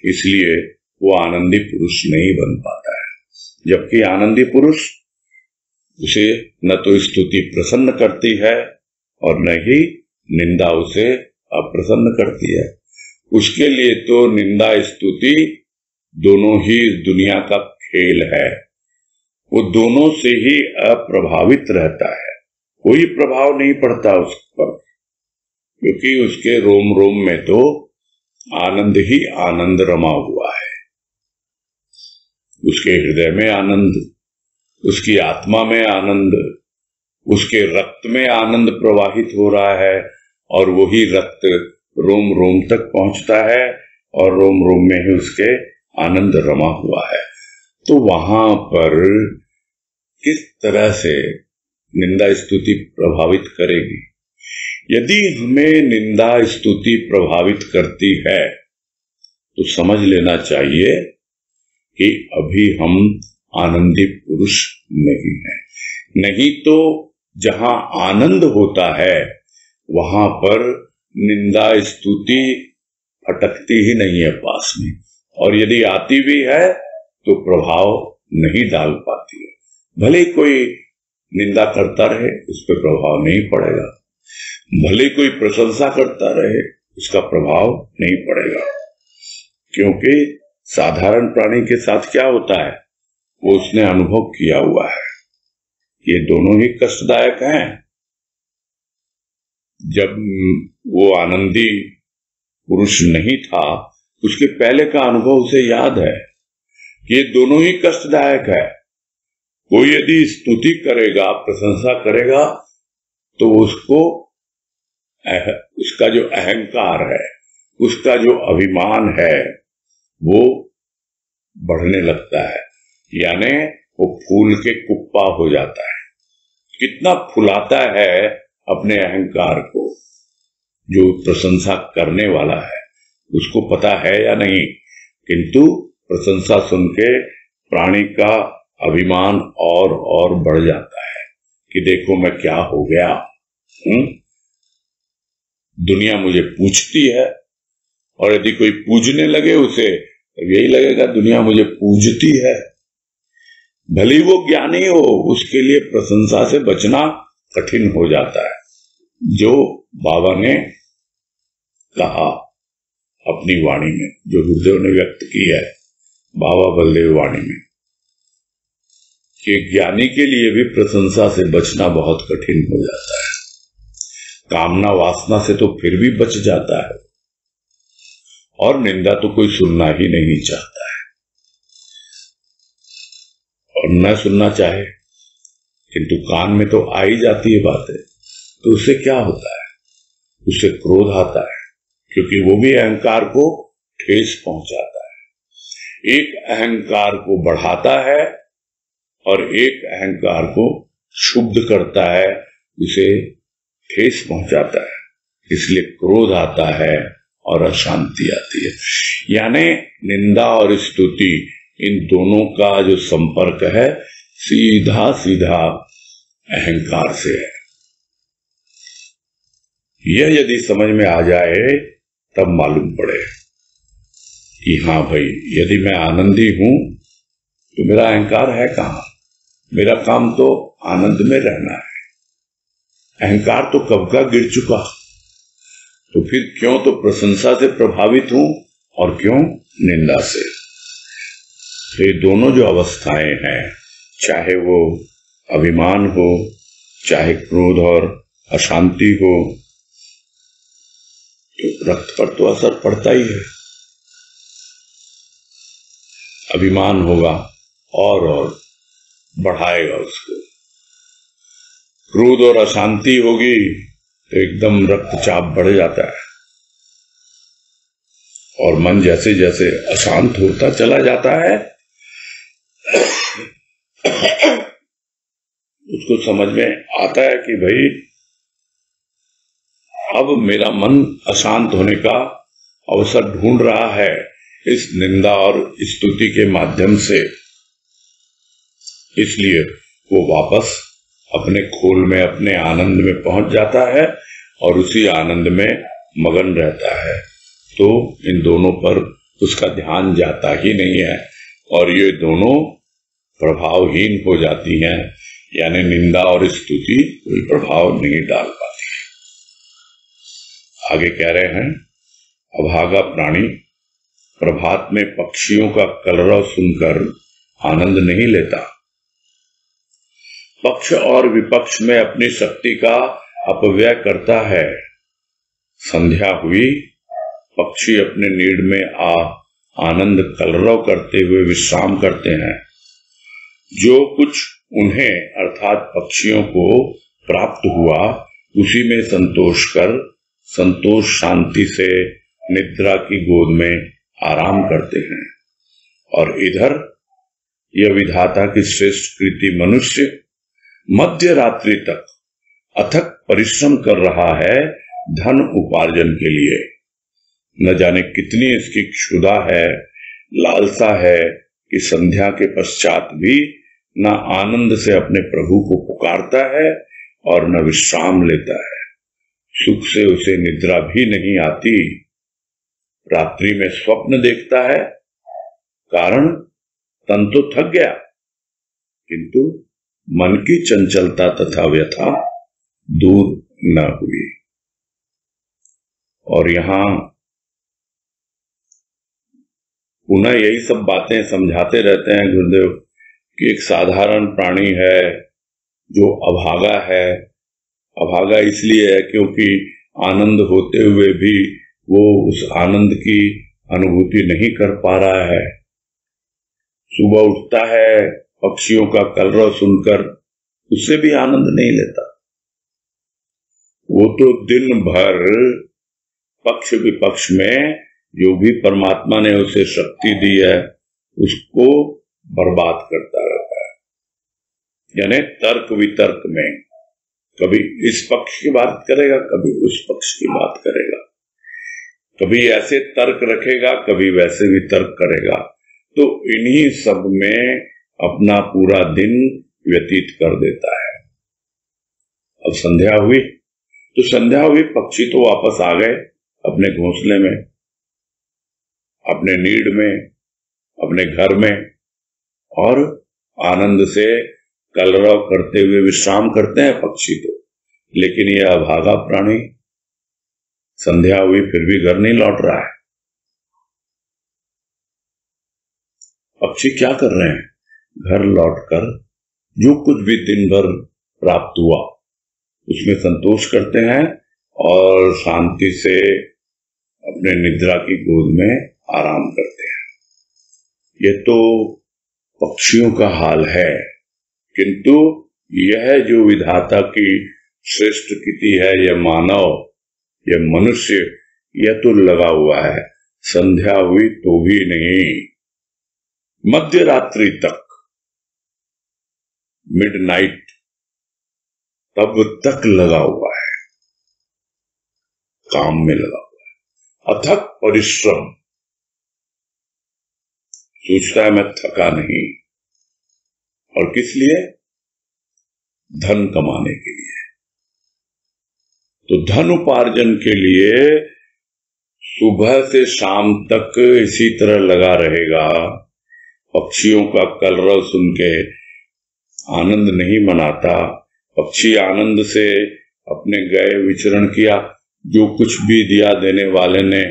इसलिए वो आनंदी पुरुष नहीं बन पाता है। जबकि आनंदी पुरुष उसे न तो स्तुति प्रसन्न करती है और न ही निंदा उसे अप्रसन्न करती है। उसके लिए तो निंदा स्तुति दोनों ही इस दुनिया का खेल है। वो दोनों से ही अप्रभावित रहता है, कोई प्रभाव नहीं पड़ता उस पर, क्योंकि उसके रोम रोम में तो आनंद ही आनंद रमा हुआ है। उसके हृदय में आनंद, उसकी आत्मा में आनंद, उसके रक्त में आनंद प्रवाहित हो रहा है, और वही रक्त रोम रोम तक पहुंचता है और रोम रोम में ही उसके आनंद रमा हुआ है। तो वहां पर किस तरह से निंदा स्तुति प्रभावित करेगी? यदि हमें निंदा स्तुति प्रभावित करती है तो समझ लेना चाहिए कि अभी हम आनंदी पुरुष नहीं हैं। नहीं तो जहां आनंद होता है वहां पर निंदा स्तुति फटकती ही नहीं है पास में, और यदि आती भी है तो प्रभाव नहीं डाल पाती है। भले कोई निंदा करता रहे उस पर प्रभाव नहीं पड़ेगा, भले कोई प्रशंसा करता रहे उसका प्रभाव नहीं पड़ेगा, क्योंकि साधारण प्राणी के साथ क्या होता है वो उसने अनुभव किया हुआ है। ये दोनों ही कष्टदायक हैं। जब वो आनंदी पुरुष नहीं था उसके पहले का अनुभव उसे याद है कि ये दोनों ही कष्टदायक है। कोई यदि स्तुति करेगा, प्रशंसा करेगा, तो उसको उसका जो अहंकार है, उसका जो अभिमान है वो बढ़ने लगता है, यानी वो फूल के कुप्पा हो जाता है। कितना फुलाता है अपने अहंकार को जो प्रशंसा करने वाला है, उसको पता है या नहीं, किंतु प्रशंसा सुन के प्राणी का अभिमान और बढ़ जाता है कि देखो मैं क्या हो गया। दुनिया मुझे पूछती है, और यदि कोई पूजने लगे उसे तो यही लगेगा दुनिया मुझे पूजती है। भले वो ज्ञानी हो, उसके लिए प्रशंसा से बचना कठिन हो जाता है। जो बाबा ने कहा अपनी वाणी में, जो गुरुदेव ने व्यक्त की है बाबा बलदेव वाणी में, कि ज्ञानी के लिए भी प्रशंसा से बचना बहुत कठिन हो जाता है। कामना वासना से तो फिर भी बच जाता है, और निंदा तो कोई सुनना ही नहीं चाहता है, और न सुनना चाहे किंतु कान में तो आ ही जाती है बातें, तो उससे क्या होता है? उससे क्रोध आता है, क्योंकि वो भी अहंकार को ठेस पहुंचाता है। एक अहंकार को बढ़ाता है और एक अहंकार को शुद्ध करता है, उसे ठेस पहुंचाता है। इसलिए क्रोध आता है और अशांति आती है। यानी निंदा और स्तुति, इन दोनों का जो संपर्क है सीधा सीधा अहंकार से है। यह यदि समझ में आ जाए तब मालूम पड़े कि हाँ भाई, यदि मैं आनंदी हूं तो मेरा अहंकार है कहां? मेरा काम तो आनंद में रहना है। अहंकार तो कब का गिर चुका, तो फिर क्यों तो प्रशंसा से प्रभावित हूं और क्यों निंदा से। तो ये दोनों जो अवस्थाएं हैं, चाहे वो अभिमान हो, चाहे क्रोध और अशांति हो, तो रक्त पर तो असर पड़ता ही है। अभिमान होगा और बढ़ाएगा उसको, क्रोध और अशांति होगी तो एकदम रक्तचाप बढ़ जाता है, और मन जैसे जैसे अशांत होता चला जाता है उसको समझ में आता है कि भाई अब मेरा मन अशांत होने का अवसर ढूंढ रहा है इस निंदा और स्तुति के माध्यम से। इसलिए वो वापस अपने खोल में, अपने आनंद में पहुंच जाता है और उसी आनंद में मगन रहता है। तो इन दोनों पर उसका ध्यान जाता ही नहीं है, और ये दोनों प्रभावहीन हो जाती हैं, यानी निंदा और स्तुति कोई प्रभाव नहीं डाल पाती है। आगे कह रहे हैं, अभागा प्राणी प्रभात में पक्षियों का कलरव सुनकर आनंद नहीं लेता। पक्ष और विपक्ष में अपनी शक्ति का अपव्यय करता है। संध्या हुई, पक्षी अपने नीड़ में आनंद कलरव करते हुए विश्राम करते हैं। जो कुछ उन्हें अर्थात पक्षियों को प्राप्त हुआ उसी में संतोष कर संतोष शांति से निद्रा की गोद में आराम करते हैं। और इधर यह विधाता की श्रेष्ठ कृति मनुष्य मध्य रात्रि तक अथक परिश्रम कर रहा है धन उपार्जन के लिए। न जाने कितनी इसकी क्षुधा है, लालसा है कि संध्या के पश्चात भी न आनंद से अपने प्रभु को पुकारता है और न विश्राम लेता है। सुख से उसे निद्रा भी नहीं आती। रात्रि में स्वप्न देखता है, कारण तन तो थक गया, किंतु मन की चंचलता तथा व्यथा दूर न हुई। और यहां पुनः यही सब बातें समझाते रहते हैं गुरुदेव कि एक साधारण प्राणी है जो अभागा है। अभागा इसलिए है क्योंकि आनंद होते हुए भी वो उस आनंद की अनुभूति नहीं कर पा रहा है। सुबह उठता है, पक्षियों का कलरव सुनकर उससे भी आनंद नहीं लेता। वो तो दिन भर पक्ष विपक्ष में जो भी परमात्मा ने उसे शक्ति दी है उसको बर्बाद करता रहता है। यानी तर्क वितर्क में कभी इस पक्ष की बात करेगा, कभी उस पक्ष की बात करेगा, कभी ऐसे तर्क रखेगा, कभी वैसे भी तर्क करेगा। तो इन्हीं सब में अपना पूरा दिन व्यतीत कर देता है। अब संध्या हुई तो संध्या हुई, पक्षी तो वापस आ गए अपने घोंसले में, अपने नीड़ में, अपने घर में, और आनंद से कलरव करते हुए विश्राम करते हैं पक्षी तो। लेकिन यह अभागा प्राणी संध्या हुई फिर भी घर नहीं लौट रहा है। पक्षी क्या कर रहे हैं? घर लौटकर जो कुछ भी दिन भर प्राप्त हुआ उसमें संतोष करते हैं और शांति से अपने निद्रा की गोद में आराम करते हैं। ये तो पक्षियों का हाल है, किंतु यह जो विधाता की श्रेष्ठ कृति है, यह मानव, यह मनुष्य, यह तो लगा हुआ है। संध्या हुई तो भी नहीं, मध्य रात्रि तक, मिडनाइट, तब तक लगा हुआ है, काम में लगा हुआ है, अथक परिश्रम। सोचता है मैं थका नहीं, और किस लिए? धन कमाने के लिए। तो धन उपार्जन के लिए सुबह से शाम तक इसी तरह लगा रहेगा। पक्षियों का कलरव सुन के आनंद नहीं मनाता। पक्षी आनंद से अपने गए विचरण किया, जो कुछ भी दिया देने वाले ने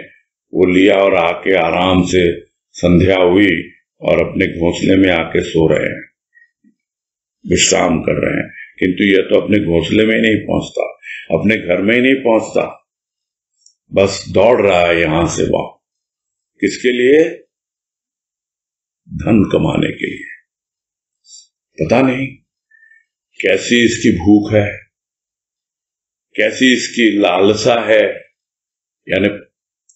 वो लिया और आके आराम से संध्या हुई और अपने घोंसले में आके सो रहे हैं, विश्राम कर रहे हैं। किंतु यह तो अपने घोंसले में ही नहीं पहुंचता, अपने घर में ही नहीं पहुंचता, बस दौड़ रहा है यहां से वहां। किसके लिए? धन कमाने के लिए। पता नहीं कैसी इसकी भूख है, कैसी इसकी लालसा है। यानी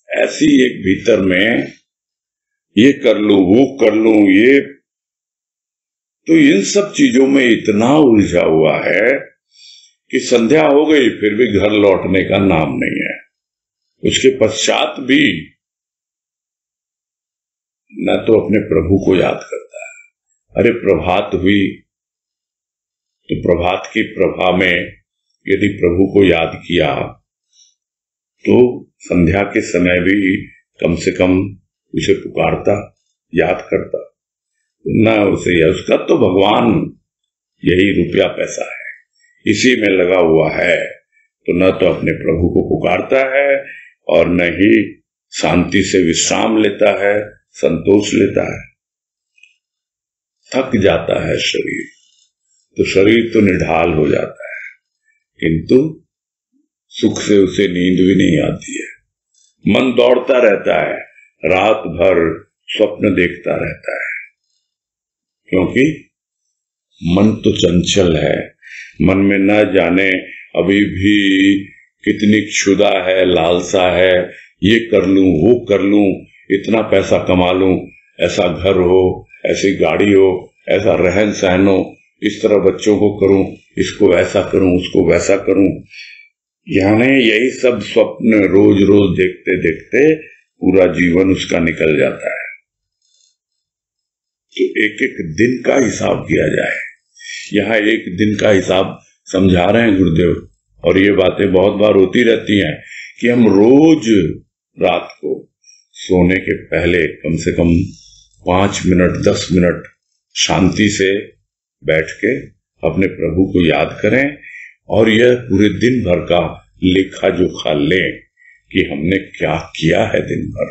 ऐसी एक भीतर में ये कर लूं, वो कर लूं, ये तो इन सब चीजों में इतना उलझा हुआ है कि संध्या हो गई फिर भी घर लौटने का नाम नहीं है। उसके पश्चात भी न तो अपने प्रभु को याद करता है। अरे प्रभात हुई तो प्रभात की प्रभा में यदि प्रभु को याद किया तो संध्या के समय भी कम से कम उसे पुकारता, याद करता। न उसे, उसका तो भगवान यही रुपया पैसा है, इसी में लगा हुआ है। तो न तो अपने प्रभु को पुकारता है और न ही शांति से विश्राम लेता है, संतोष लेता है। थक जाता है शरीर, तो शरीर तो निढाल हो जाता है, किंतु सुख से उसे नींद भी नहीं आती है। मन दौड़ता रहता है, रात भर स्वप्न देखता रहता है, क्योंकि मन तो चंचल है। मन में न जाने अभी भी कितनी क्षुधा है, लालसा है, ये कर लूं, वो कर लूं, इतना पैसा कमा लूं, ऐसा घर हो, ऐसी गाड़ी हो, ऐसा रहन सहन हो, इस तरह बच्चों को करूं, इसको ऐसा करूं, उसको वैसा करूं। यानी यही सब स्वप्न रोज रोज देखते देखते पूरा जीवन उसका निकल जाता है। तो एक एक दिन का हिसाब किया जाए। यहाँ एक दिन का हिसाब समझा रहे हैं गुरुदेव, और ये बातें बहुत बार होती रहती हैं कि हम रोज रात को सोने के पहले कम से कम 5 मिनट 10 मिनट शांति से बैठ के अपने प्रभु को याद करें, और यह पूरे दिन भर का लेखा जोखा लें कि हमने क्या किया है दिन भर।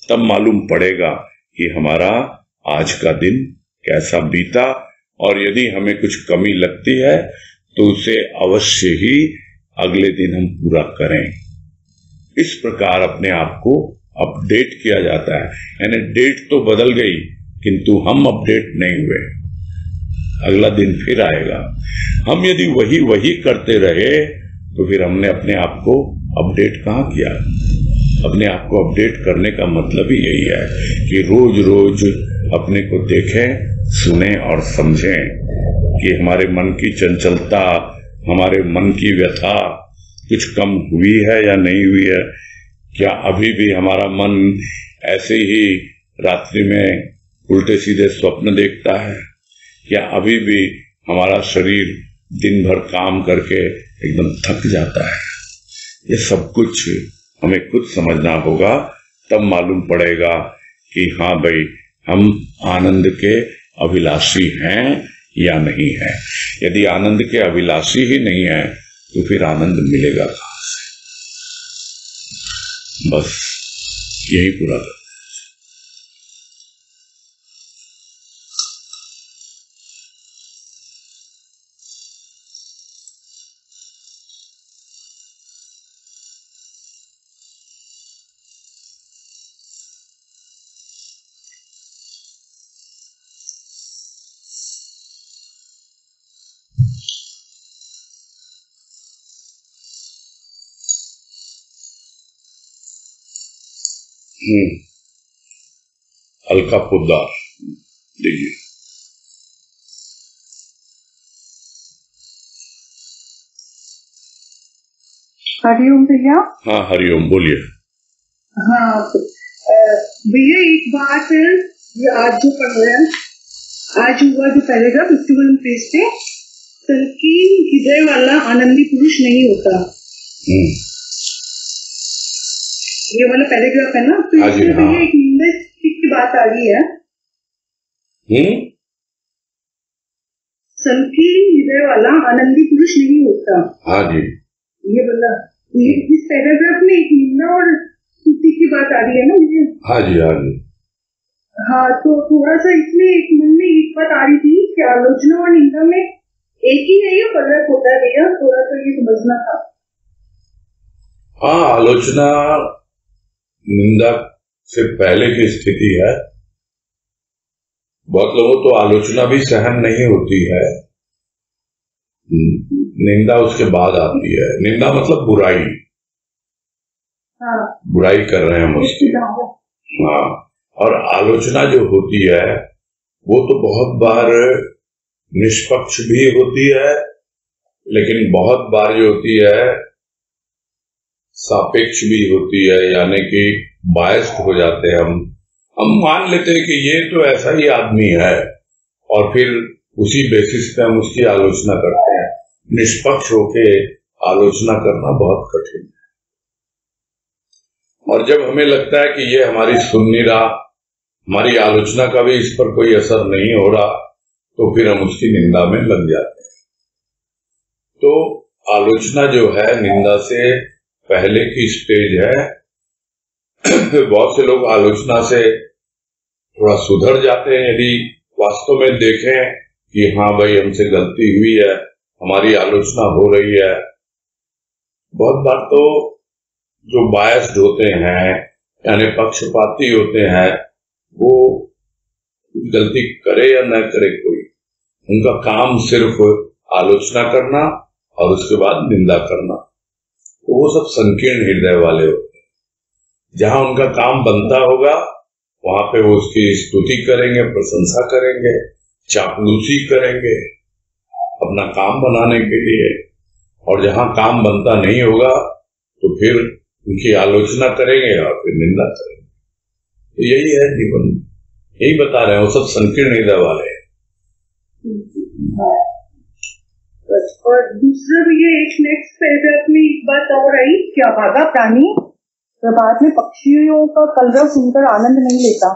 तब मालूम पड़ेगा कि हमारा आज का दिन कैसा बीता, और यदि हमें कुछ कमी लगती है तो उसे अवश्य ही अगले दिन हम पूरा करें। इस प्रकार अपने आप को अपडेट किया जाता है। यानी डेट तो बदल गई, किंतु हम अपडेट नहीं हुए। अगला दिन फिर आएगा, हम यदि वही करते रहे तो फिर हमने अपने आप को अपडेट कहाँ किया। अपने आप को अपडेट करने का मतलब ही यही है कि रोज रोज अपने को देखें, सुने और समझें कि हमारे मन की चंचलता, हमारे मन की व्यथा कुछ कम हुई है या नहीं हुई है। क्या अभी भी हमारा मन ऐसे ही रात्रि में उल्टे सीधे स्वप्न देखता है? क्या अभी भी हमारा शरीर दिन भर काम करके एकदम थक जाता है? ये सब कुछ हमें खुद समझना होगा, तब मालूम पड़ेगा कि हाँ भाई, हम आनंद के अभिलाषी हैं या नहीं है। यदि आनंद के अभिलाषी ही नहीं है तो फिर आनंद मिलेगा कहां से? बस यही पूरा कर। हल्का फुद्दार दीजिए। हरिओम भैया। हाँ हरिओम, बोलिए। हाँ भैया, एक बात है, ये आज जो पढ़ रहे हैं, आज हुआ जो पैराग्राफ 51 पेज पे, संकीर्ण हृदय वाला आनंदी पुरुष नहीं होता, ये वाला पैराग्राफ है ना, तो इसमें भैया एक निंदा की बात आ रही है। संकीर्ण हृदय वाला आनंदी पुरुष नहीं होता। हाँ जी, ये बोला, इस पैराग्राफ में एक निंदा और स्तुति की बात आ रही है ना मुझे। हाँ जी, हाँ जी। हाँ, तो थोड़ा सा इसमें एक मन में एक बात आ रही थी कि आलोचना और निंदा में एक ही है या फर्क होता है भैया? थोड़ा सा ये समझना था। हाँ, आलोचना निंदा से पहले की स्थिति है। बहुत लोगों तो आलोचना भी सहन नहीं होती है, निंदा उसके बाद आती है। निंदा मतलब बुराई। हाँ। बुराई कर रहे हैं हम उसकी। हाँ, और आलोचना जो होती है वो तो बहुत बार निष्पक्ष भी होती है, लेकिन बहुत बार जो होती है सापेक्ष भी होती है, यानी कि बायस्ड हो जाते हैं हम मान लेते हैं कि ये तो ऐसा ही आदमी है, और फिर उसी बेसिस पे हम उसकी आलोचना करते हैं। निष्पक्ष होके आलोचना करना बहुत कठिन है, और जब हमें लगता है कि ये हमारी सुन नहीं रहा, हमारी आलोचना का भी इस पर कोई असर नहीं हो रहा, तो फिर हम उसकी निंदा में लग जाते हैं। तो आलोचना जो है निंदा से पहले की स्टेज है, बहुत से लोग आलोचना से थोड़ा सुधर जाते हैं यदि वास्तव में देखें कि हाँ भाई हमसे गलती हुई है, हमारी आलोचना हो रही है। बहुत बार तो जो बायस्ड होते हैं यानी पक्षपाती होते हैं, वो गलती करे या न करे कोई, उनका काम सिर्फ आलोचना करना और उसके बाद निंदा करना, तो वो सब संकीर्ण हृदय वाले होते हैं। जहां उनका काम बनता होगा वहां पे वो उसकी स्तुति करेंगे, प्रशंसा करेंगे, चापलूसी करेंगे अपना काम बनाने के लिए, और जहां काम बनता नहीं होगा तो फिर उनकी आलोचना करेंगे और फिर निंदा करेंगे। तो यही है जीवन, यही बता रहे हैं, वो सब संकीर्ण हृदय वाले हैं। और दूसरा भी ये एक नेक्स्ट पैराग्राफ में एक बात और आई कि अभागा प्राणी प्रभात में पक्षियों का कलरव सुनकर आनंद नहीं लेता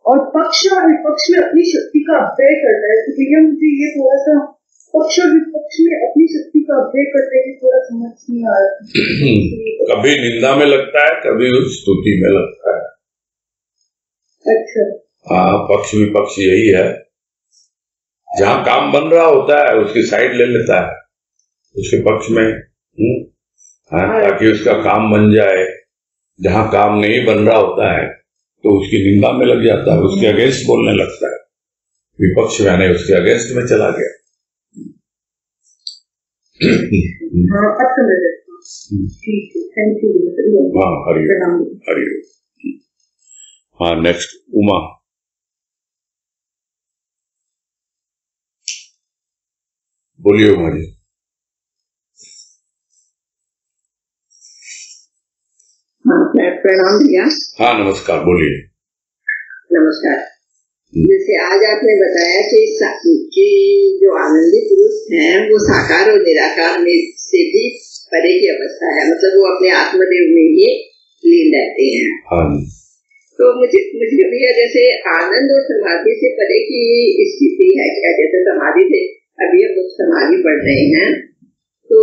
और पक्ष और विपक्ष में अपनी शक्ति का अव्यय करता है। तो भैया मुझे ये थोड़ा सा पक्ष और विपक्ष में अपनी शक्ति का अव्यय करते हैं थोड़ा समझ नहीं आ रहा। कभी निंदा में लगता है, कभी स्तुति में लगता है। अच्छा, हाँ, पक्ष विपक्ष यही है। जहां काम बन रहा होता है उसकी साइड ले लेता है, उसके पक्ष में, ताकि उसका काम बन जाए। जहां काम नहीं बन रहा होता है तो उसकी निंदा में लग जाता है, उसके अगेंस्ट बोलने लगता है। विपक्ष यानी उसके अगेंस्ट में चला गया। ठीक है, थैंक यू। हाँ, हरिओम हरिओम। हाँ, नेक्स्ट उमा। बोलिए उमा जी। प्रणाम भैया। हाँ, नमस्कार, बोलिए। नमस्कार। जैसे आज आपने बताया कि जो आनंदी पुरुष हैं वो साकार और निराकार में से भी परे की अवस्था है, मतलब वो अपने आत्मदेव में ही लीन रहते हैं। हाँ। तो मुझे भैया जैसे आनंद और समाधि से परे की स्थिति है क्या? जैसे समाधि से अभी हम लोग समाधि पढ़ रहे हैं, तो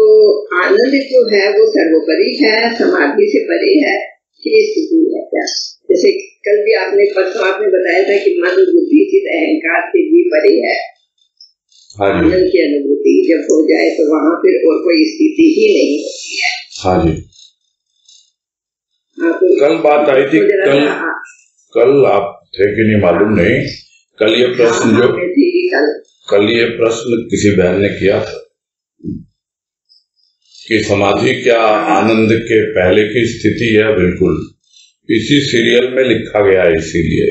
आनंद जो है वो सर्वोपरि है, समाधि से परे है, ये स्थिति है क्या? जैसे कल भी परसों आपने बताया था कि मन बुद्धि चित अहंकार से भी परे है। हाँ, आनंद की अनुभूति जब हो जाए तो वहाँ फिर और कोई स्थिति ही नहीं होती है। हाँ जी। तो कल बात आई थी, कल आप थे कि नहीं मालूम नहीं। कल ये प्रश्न कल ये प्रश्न किसी बहन ने किया था कि समाधि क्या आनंद के पहले की स्थिति है? बिल्कुल, इसी सीरियल में लिखा गया है, इसीलिए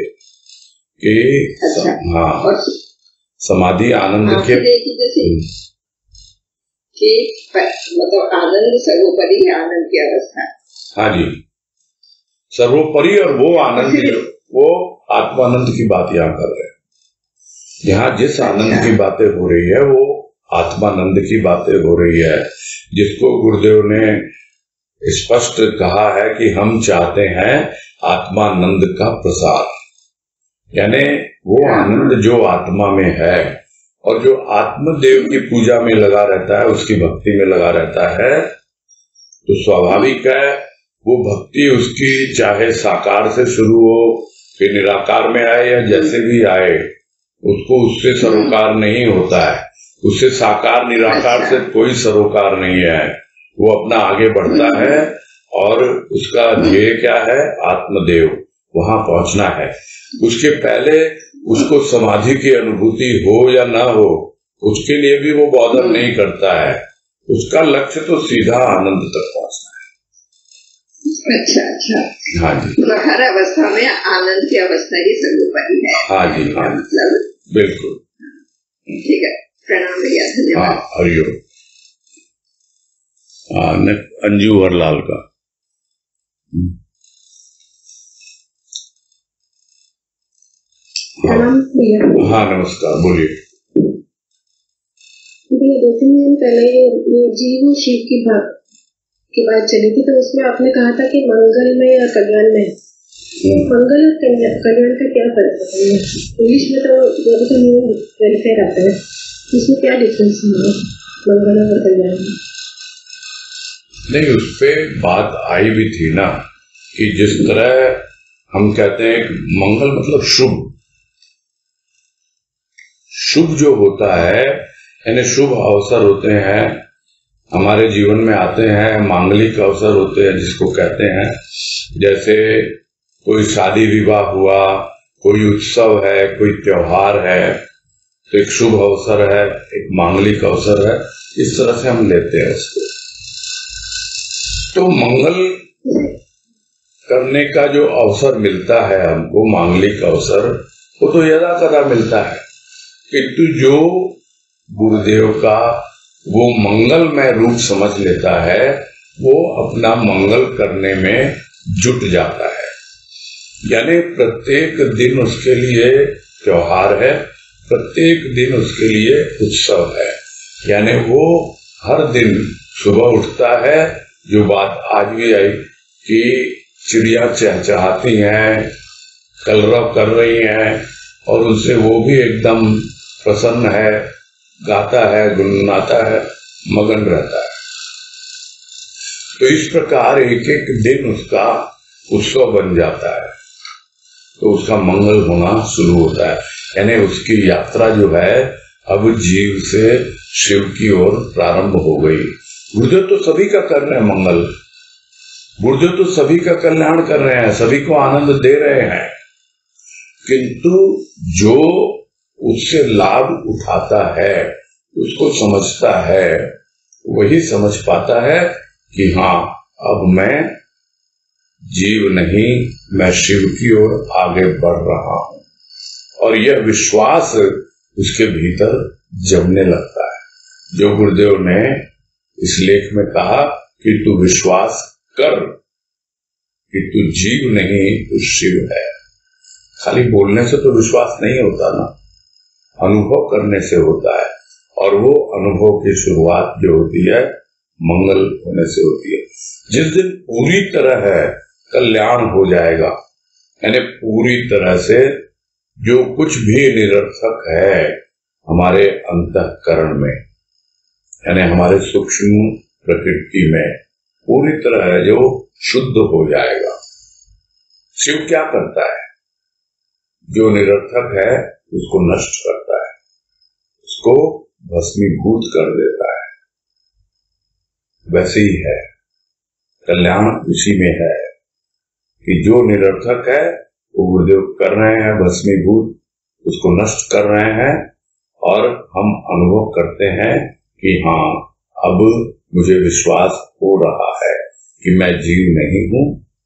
कि अच्छा। हाँ, समाधि आनंद के मतलब आनंद सर्वोपरि है, आनंद की अवस्था। हाँ जी, सर्वोपरि। और वो आनंद, वो आत्मानंद की बात यहाँ कर रहे हैं। यहाँ जिस आनंद की बातें हो रही है वो आत्मानंद की बातें हो रही है, जिसको गुरुदेव ने स्पष्ट कहा है कि हम चाहते हैं आत्मानंद का प्रसार, यानी वो आनंद जो आत्मा में है और जो आत्मदेव की पूजा में लगा रहता है, उसकी भक्ति में लगा रहता है, तो स्वाभाविक है वो भक्ति उसकी चाहे साकार से शुरू हो फिर निराकार में आए या जैसे भी आए, उसको उससे सरोकार नहीं होता है। उससे साकार निराकार से कोई सरोकार नहीं है, वो अपना आगे बढ़ता है और उसका ध्येय क्या है? आत्मदेव, वहां पहुंचना है। उसके पहले उसको समाधि की अनुभूति हो या ना हो, उसके लिए भी वो बॉदर नहीं करता है। उसका लक्ष्य तो सीधा आनंद तक पहुंचना है। अच्छा। हाँ जी, तो हर अवस्था में आनंद की अवस्था ही सर्वोपरि है। हाँ जी, हाँ, मतलब बिल्कुल। ठीक है, प्रणाम भैया, धन्यवाद। हाँ, हरिओम। अंजू हरलाल का। हाँ, नमस्कार, बोलिए। 2-3 दिन पहले ये जीव और शिव की बात चली थी, तो उसमें आपने कहा था कि मंगल में और कल्याण में, मंगल और कल्याण का क्या फर्क है? इंग्लिश में तो दोनों का मीनिंग वेलफेयर आता है, इसमें क्या डिफरेंस है मंगल और कल्याण में? नहीं, उस पे बात आई भी थी ना कि जिस तरह हम कहते हैं मंगल मतलब शुभ, शुभ जो होता है यानी शुभ अवसर होते हैं हमारे जीवन में आते हैं, मांगलिक अवसर होते हैं जिसको कहते हैं, जैसे कोई शादी विवाह हुआ, कोई उत्सव है, कोई त्योहार है, तो एक शुभ अवसर है, एक मांगलिक अवसर है, इस तरह से हम लेते हैं उसको। तो मंगल करने का जो अवसर मिलता है हमको, मांगलिक अवसर, वो तो यदा कदा मिलता है, किंतु जो गुरुदेव का वो मंगलमय रूप समझ लेता है वो अपना मंगल करने में जुट जाता है। यानी प्रत्येक दिन उसके लिए त्योहार है, प्रत्येक दिन उसके लिए उत्सव है। यानी वो हर दिन सुबह उठता है, जो बात आज भी आई कि चिड़िया चहचहाती हैं, कलरव कर रही हैं और उनसे वो भी एकदम प्रसन्न है, गाता है, गुनगुनाता है, मगन रहता है। तो इस प्रकार एक एक दिन उसका उत्सव बन जाता है, तो उसका मंगल होना शुरू होता है। यानी उसकी यात्रा जो है अब जीव से शिव की ओर प्रारंभ हो गई। गुरुदेव तो सभी का कर रहे हैं मंगल, गुरुदेव तो सभी का कल्याण कर रहे हैं, सभी को आनंद दे रहे हैं, किंतु जो उससे लाभ उठाता है, उसको समझता है, वही समझ पाता है कि हाँ अब मैं जीव नहीं, मैं शिव की ओर आगे बढ़ रहा हूं, और यह विश्वास उसके भीतर जमने लगता है। जो गुरुदेव ने इस लेख में कहा कि तू विश्वास कर कि तू जीव नहीं, तू शिव है। खाली बोलने से तो विश्वास नहीं होता ना, अनुभव करने से होता है, और वो अनुभव की शुरुआत जो होती है मंगल होने से होती है। जिस दिन पूरी तरह है कल्याण हो जाएगा, यानी पूरी तरह से जो कुछ भी निरर्थक है हमारे अंतःकरण में, यानी हमारे सूक्ष्म प्रकृति में पूरी तरह है जो शुद्ध हो जाएगा। शिव क्या करता है? जो निरर्थक है उसको नष्ट करता है, उसको भस्मीभूत कर देता है। वैसे ही है कल्याण, उसी में है कि जो निरर्थक है वो गुरुदेव कर रहे हैं भस्मीभूत, उसको नष्ट कर रहे हैं, और हम अनुभव करते हैं कि हाँ अब मुझे विश्वास हो रहा है कि मैं जीव नहीं हूं,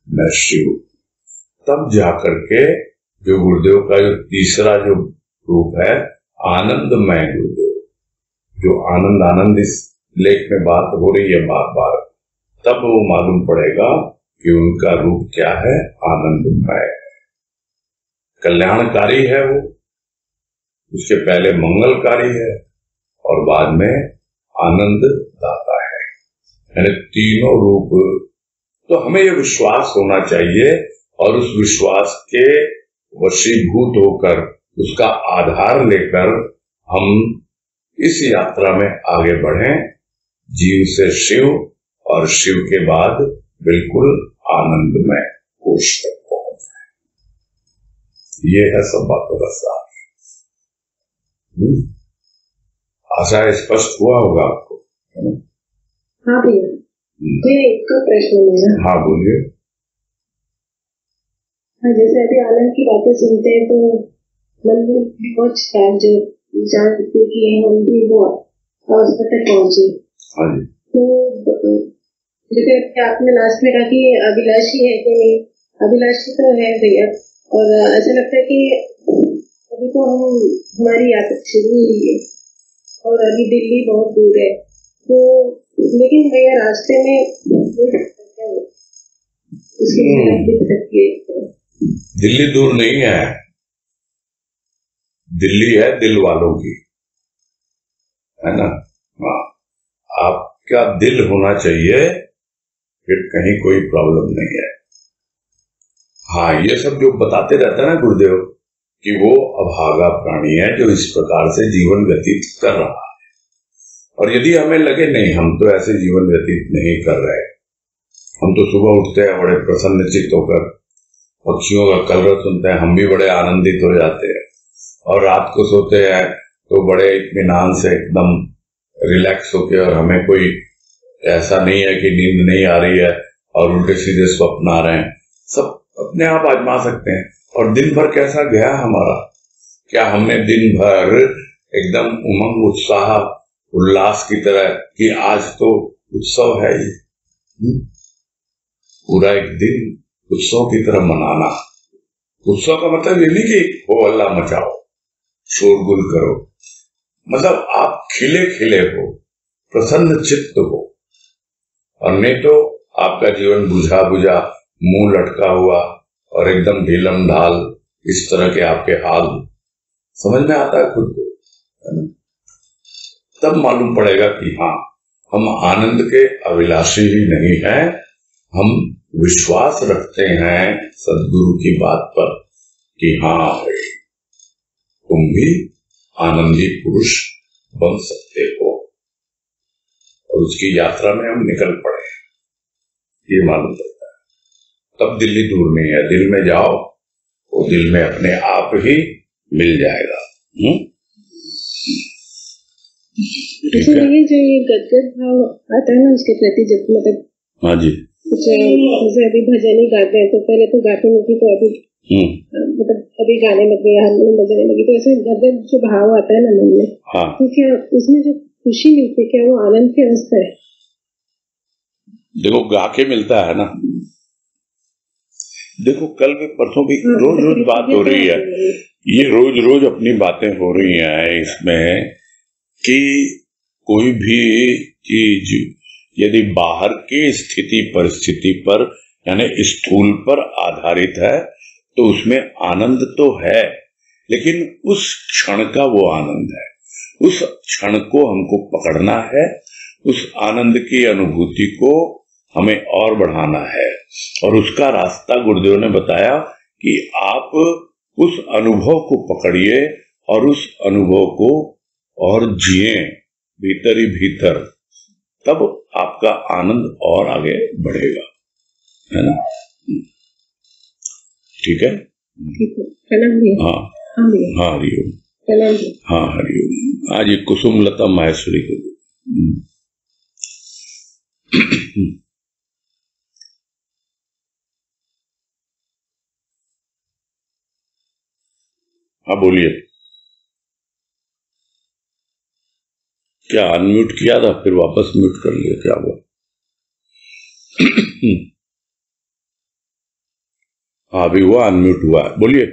मैं शिव। तब जाकर के जो गुरुदेव का जो तीसरा जो रूप है आनंदमय गुरुदेव, जो आनंद आनंद इस लेख में बात हो रही है बार बार, तब वो मालूम पड़ेगा कि उनका रूप क्या है, आनंदमय, कल्याणकारी है वो, उसके पहले मंगलकारी है और बाद में आनंद दाता है। यानी तीनों रूप। तो हमें यह विश्वास होना चाहिए और उस विश्वास के वशीभूत होकर उसका आधार लेकर हम इस यात्रा में आगे बढ़ें, जीव से शिव और शिव के बाद बिल्कुल आनंदमय कोश तक पहुंच जाए। ये है सब बातों का सार। आशा स्पष्ट हुआ होगा आपको? हाँ भैया, एक का प्रश्न मेरा। हाँ बोलिए। हाँ, जैसे अभी आनंद की बातें सुनते हैं तो मन में बहुत जानते कि हम भी वो अवस्था तक पहुंचे। हाँ जी। तो जैसे आपने लास्ट में कहा कि अभिलाषी है कि नहीं, अभिलाषी तो है भैया, और ऐसा लगता है कि अभी तो हमारी यात्रा शुरू हुई है और अभी दिल्ली बहुत दूर है, तो लेकिन भैया रास्ते में उसके लिए दिल्ली दूर नहीं है, दिल्ली है दिल वालों की, है ना। हाँ, आपका दिल होना चाहिए, फिर कहीं कोई प्रॉब्लम नहीं है। हाँ, ये सब जो बताते रहता है ना गुरुदेव कि वो अभागा प्राणी है जो इस प्रकार से जीवन व्यतीत कर रहा है, और यदि हमें लगे नहीं हम तो ऐसे जीवन व्यतीत नहीं कर रहे, हम तो सुबह उठते हैं बड़े प्रसन्नचित्त होकर, पक्षियों का कलरव सुनते हैं, हम भी बड़े आनंदित हो जाते हैं, और रात को सोते हैं तो बड़े इत्मीनान से एकदम रिलैक्स होके, और हमें कोई ऐसा नहीं है कि नींद नहीं आ रही है और उल्टे सीधे स्वप्न आ रहे हैं। सब अपने आप आजमा सकते हैं। और दिन भर कैसा गया हमारा, क्या हमने दिन भर एकदम उमंग उत्साह उल्लास की तरह कि आज तो उत्सव है ये, पूरा एक दिन उत्सव की तरह मनाना। उत्सव का मतलब ये नहीं कि हो अल्लाह मचाओ, शोरगुल करो, मतलब आप खिले खिले हो, प्रसन्न चित्त हो, और नहीं तो आपका जीवन बुझा बुझा, मुंह लटका हुआ और एकदम ढीलम ढाल, इस तरह के आपके हाल समझ में आता है खुद को, है ना? तब मालूम पड़ेगा कि हाँ, हम आनंद के अभिलाषी ही नहीं हैं, हम विश्वास रखते हैं सद्गुरु की बात पर कि हाँ भाई, तुम भी आनंदी पुरुष बन सकते हो, और उसकी यात्रा में हम निकल पड़े, ये मालूम पड़ता है। तब दिल्ली दूर नहीं है, दिल में जाओ, वो दिल में अपने आप ही मिल जाएगा। ये जो ये गदगद भाव आता है ना उसके प्रति, जब मतलब हाँ जी, जैसे अभी भजन ही गाते हैं तो पहले तो गाते नहीं थी, तो अभी मतलब अभी गाने लग गए, हारमोनियम बजाने लगी, तो ऐसे गदगद जो भाव आता है ना मन में, हाँ, तो क्या उसमें जो खुशी मिलती है, क्या वो आनंद की अवस्था है? देखो गा के मिलता है ना। देखो कल भी परसों भी रोज रोज बात हो रही है, ये रोज रोज अपनी बातें हो रही हैं इसमें, कि कोई भी चीज यदि बाहर की स्थिति परिस्थिति पर यानी स्थूल पर आधारित है तो उसमें आनंद तो है, लेकिन उस क्षण का वो आनंद है, उस क्षण को हमको पकड़ना है, उस आनंद की अनुभूति को हमें और बढ़ाना है। और उसका रास्ता गुरुदेव ने बताया कि आप उस अनुभव को पकड़िए और उस अनुभव को और जिए भीतर ही भीतर, तब आपका आनंद और आगे बढ़ेगा, है ना? ठीक है, हाँ हाँ, हरिओम, हाँ हरिओम। आज ये कुसुम लता माहेश्वरी को हाँ बोलिए। क्या अनम्यूट किया था फिर वापस म्यूट कर लिया, क्या हुआ? हाँ अभी हुआ, अनम्यूट हुआ, बोलिए।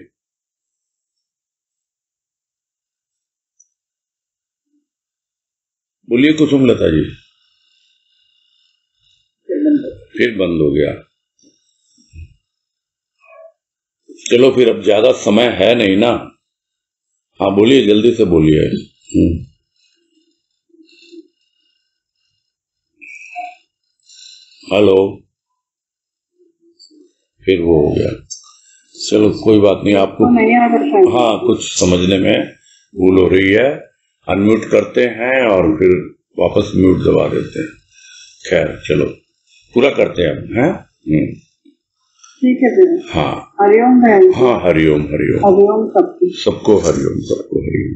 बोलिए कुसुम लता जी। फिर बंद हो गया। चलो फिर अब ज्यादा समय है नहीं ना, हाँ बोलिए, जल्दी से बोलिए। हेलो, फिर वो हो गया। चलो कोई बात नहीं, आपको हाँ कुछ समझने में भूल हो रही है, अनम्यूट करते हैं और फिर वापस म्यूट दबा देते हैं। खैर चलो पूरा करते हैं हम, हैं? ठीक है फिर। हाँ हरिओम, हाँ हरिओम, हरिओम, हरिओम सबको, सबको हरिओम, सबको हरिओम।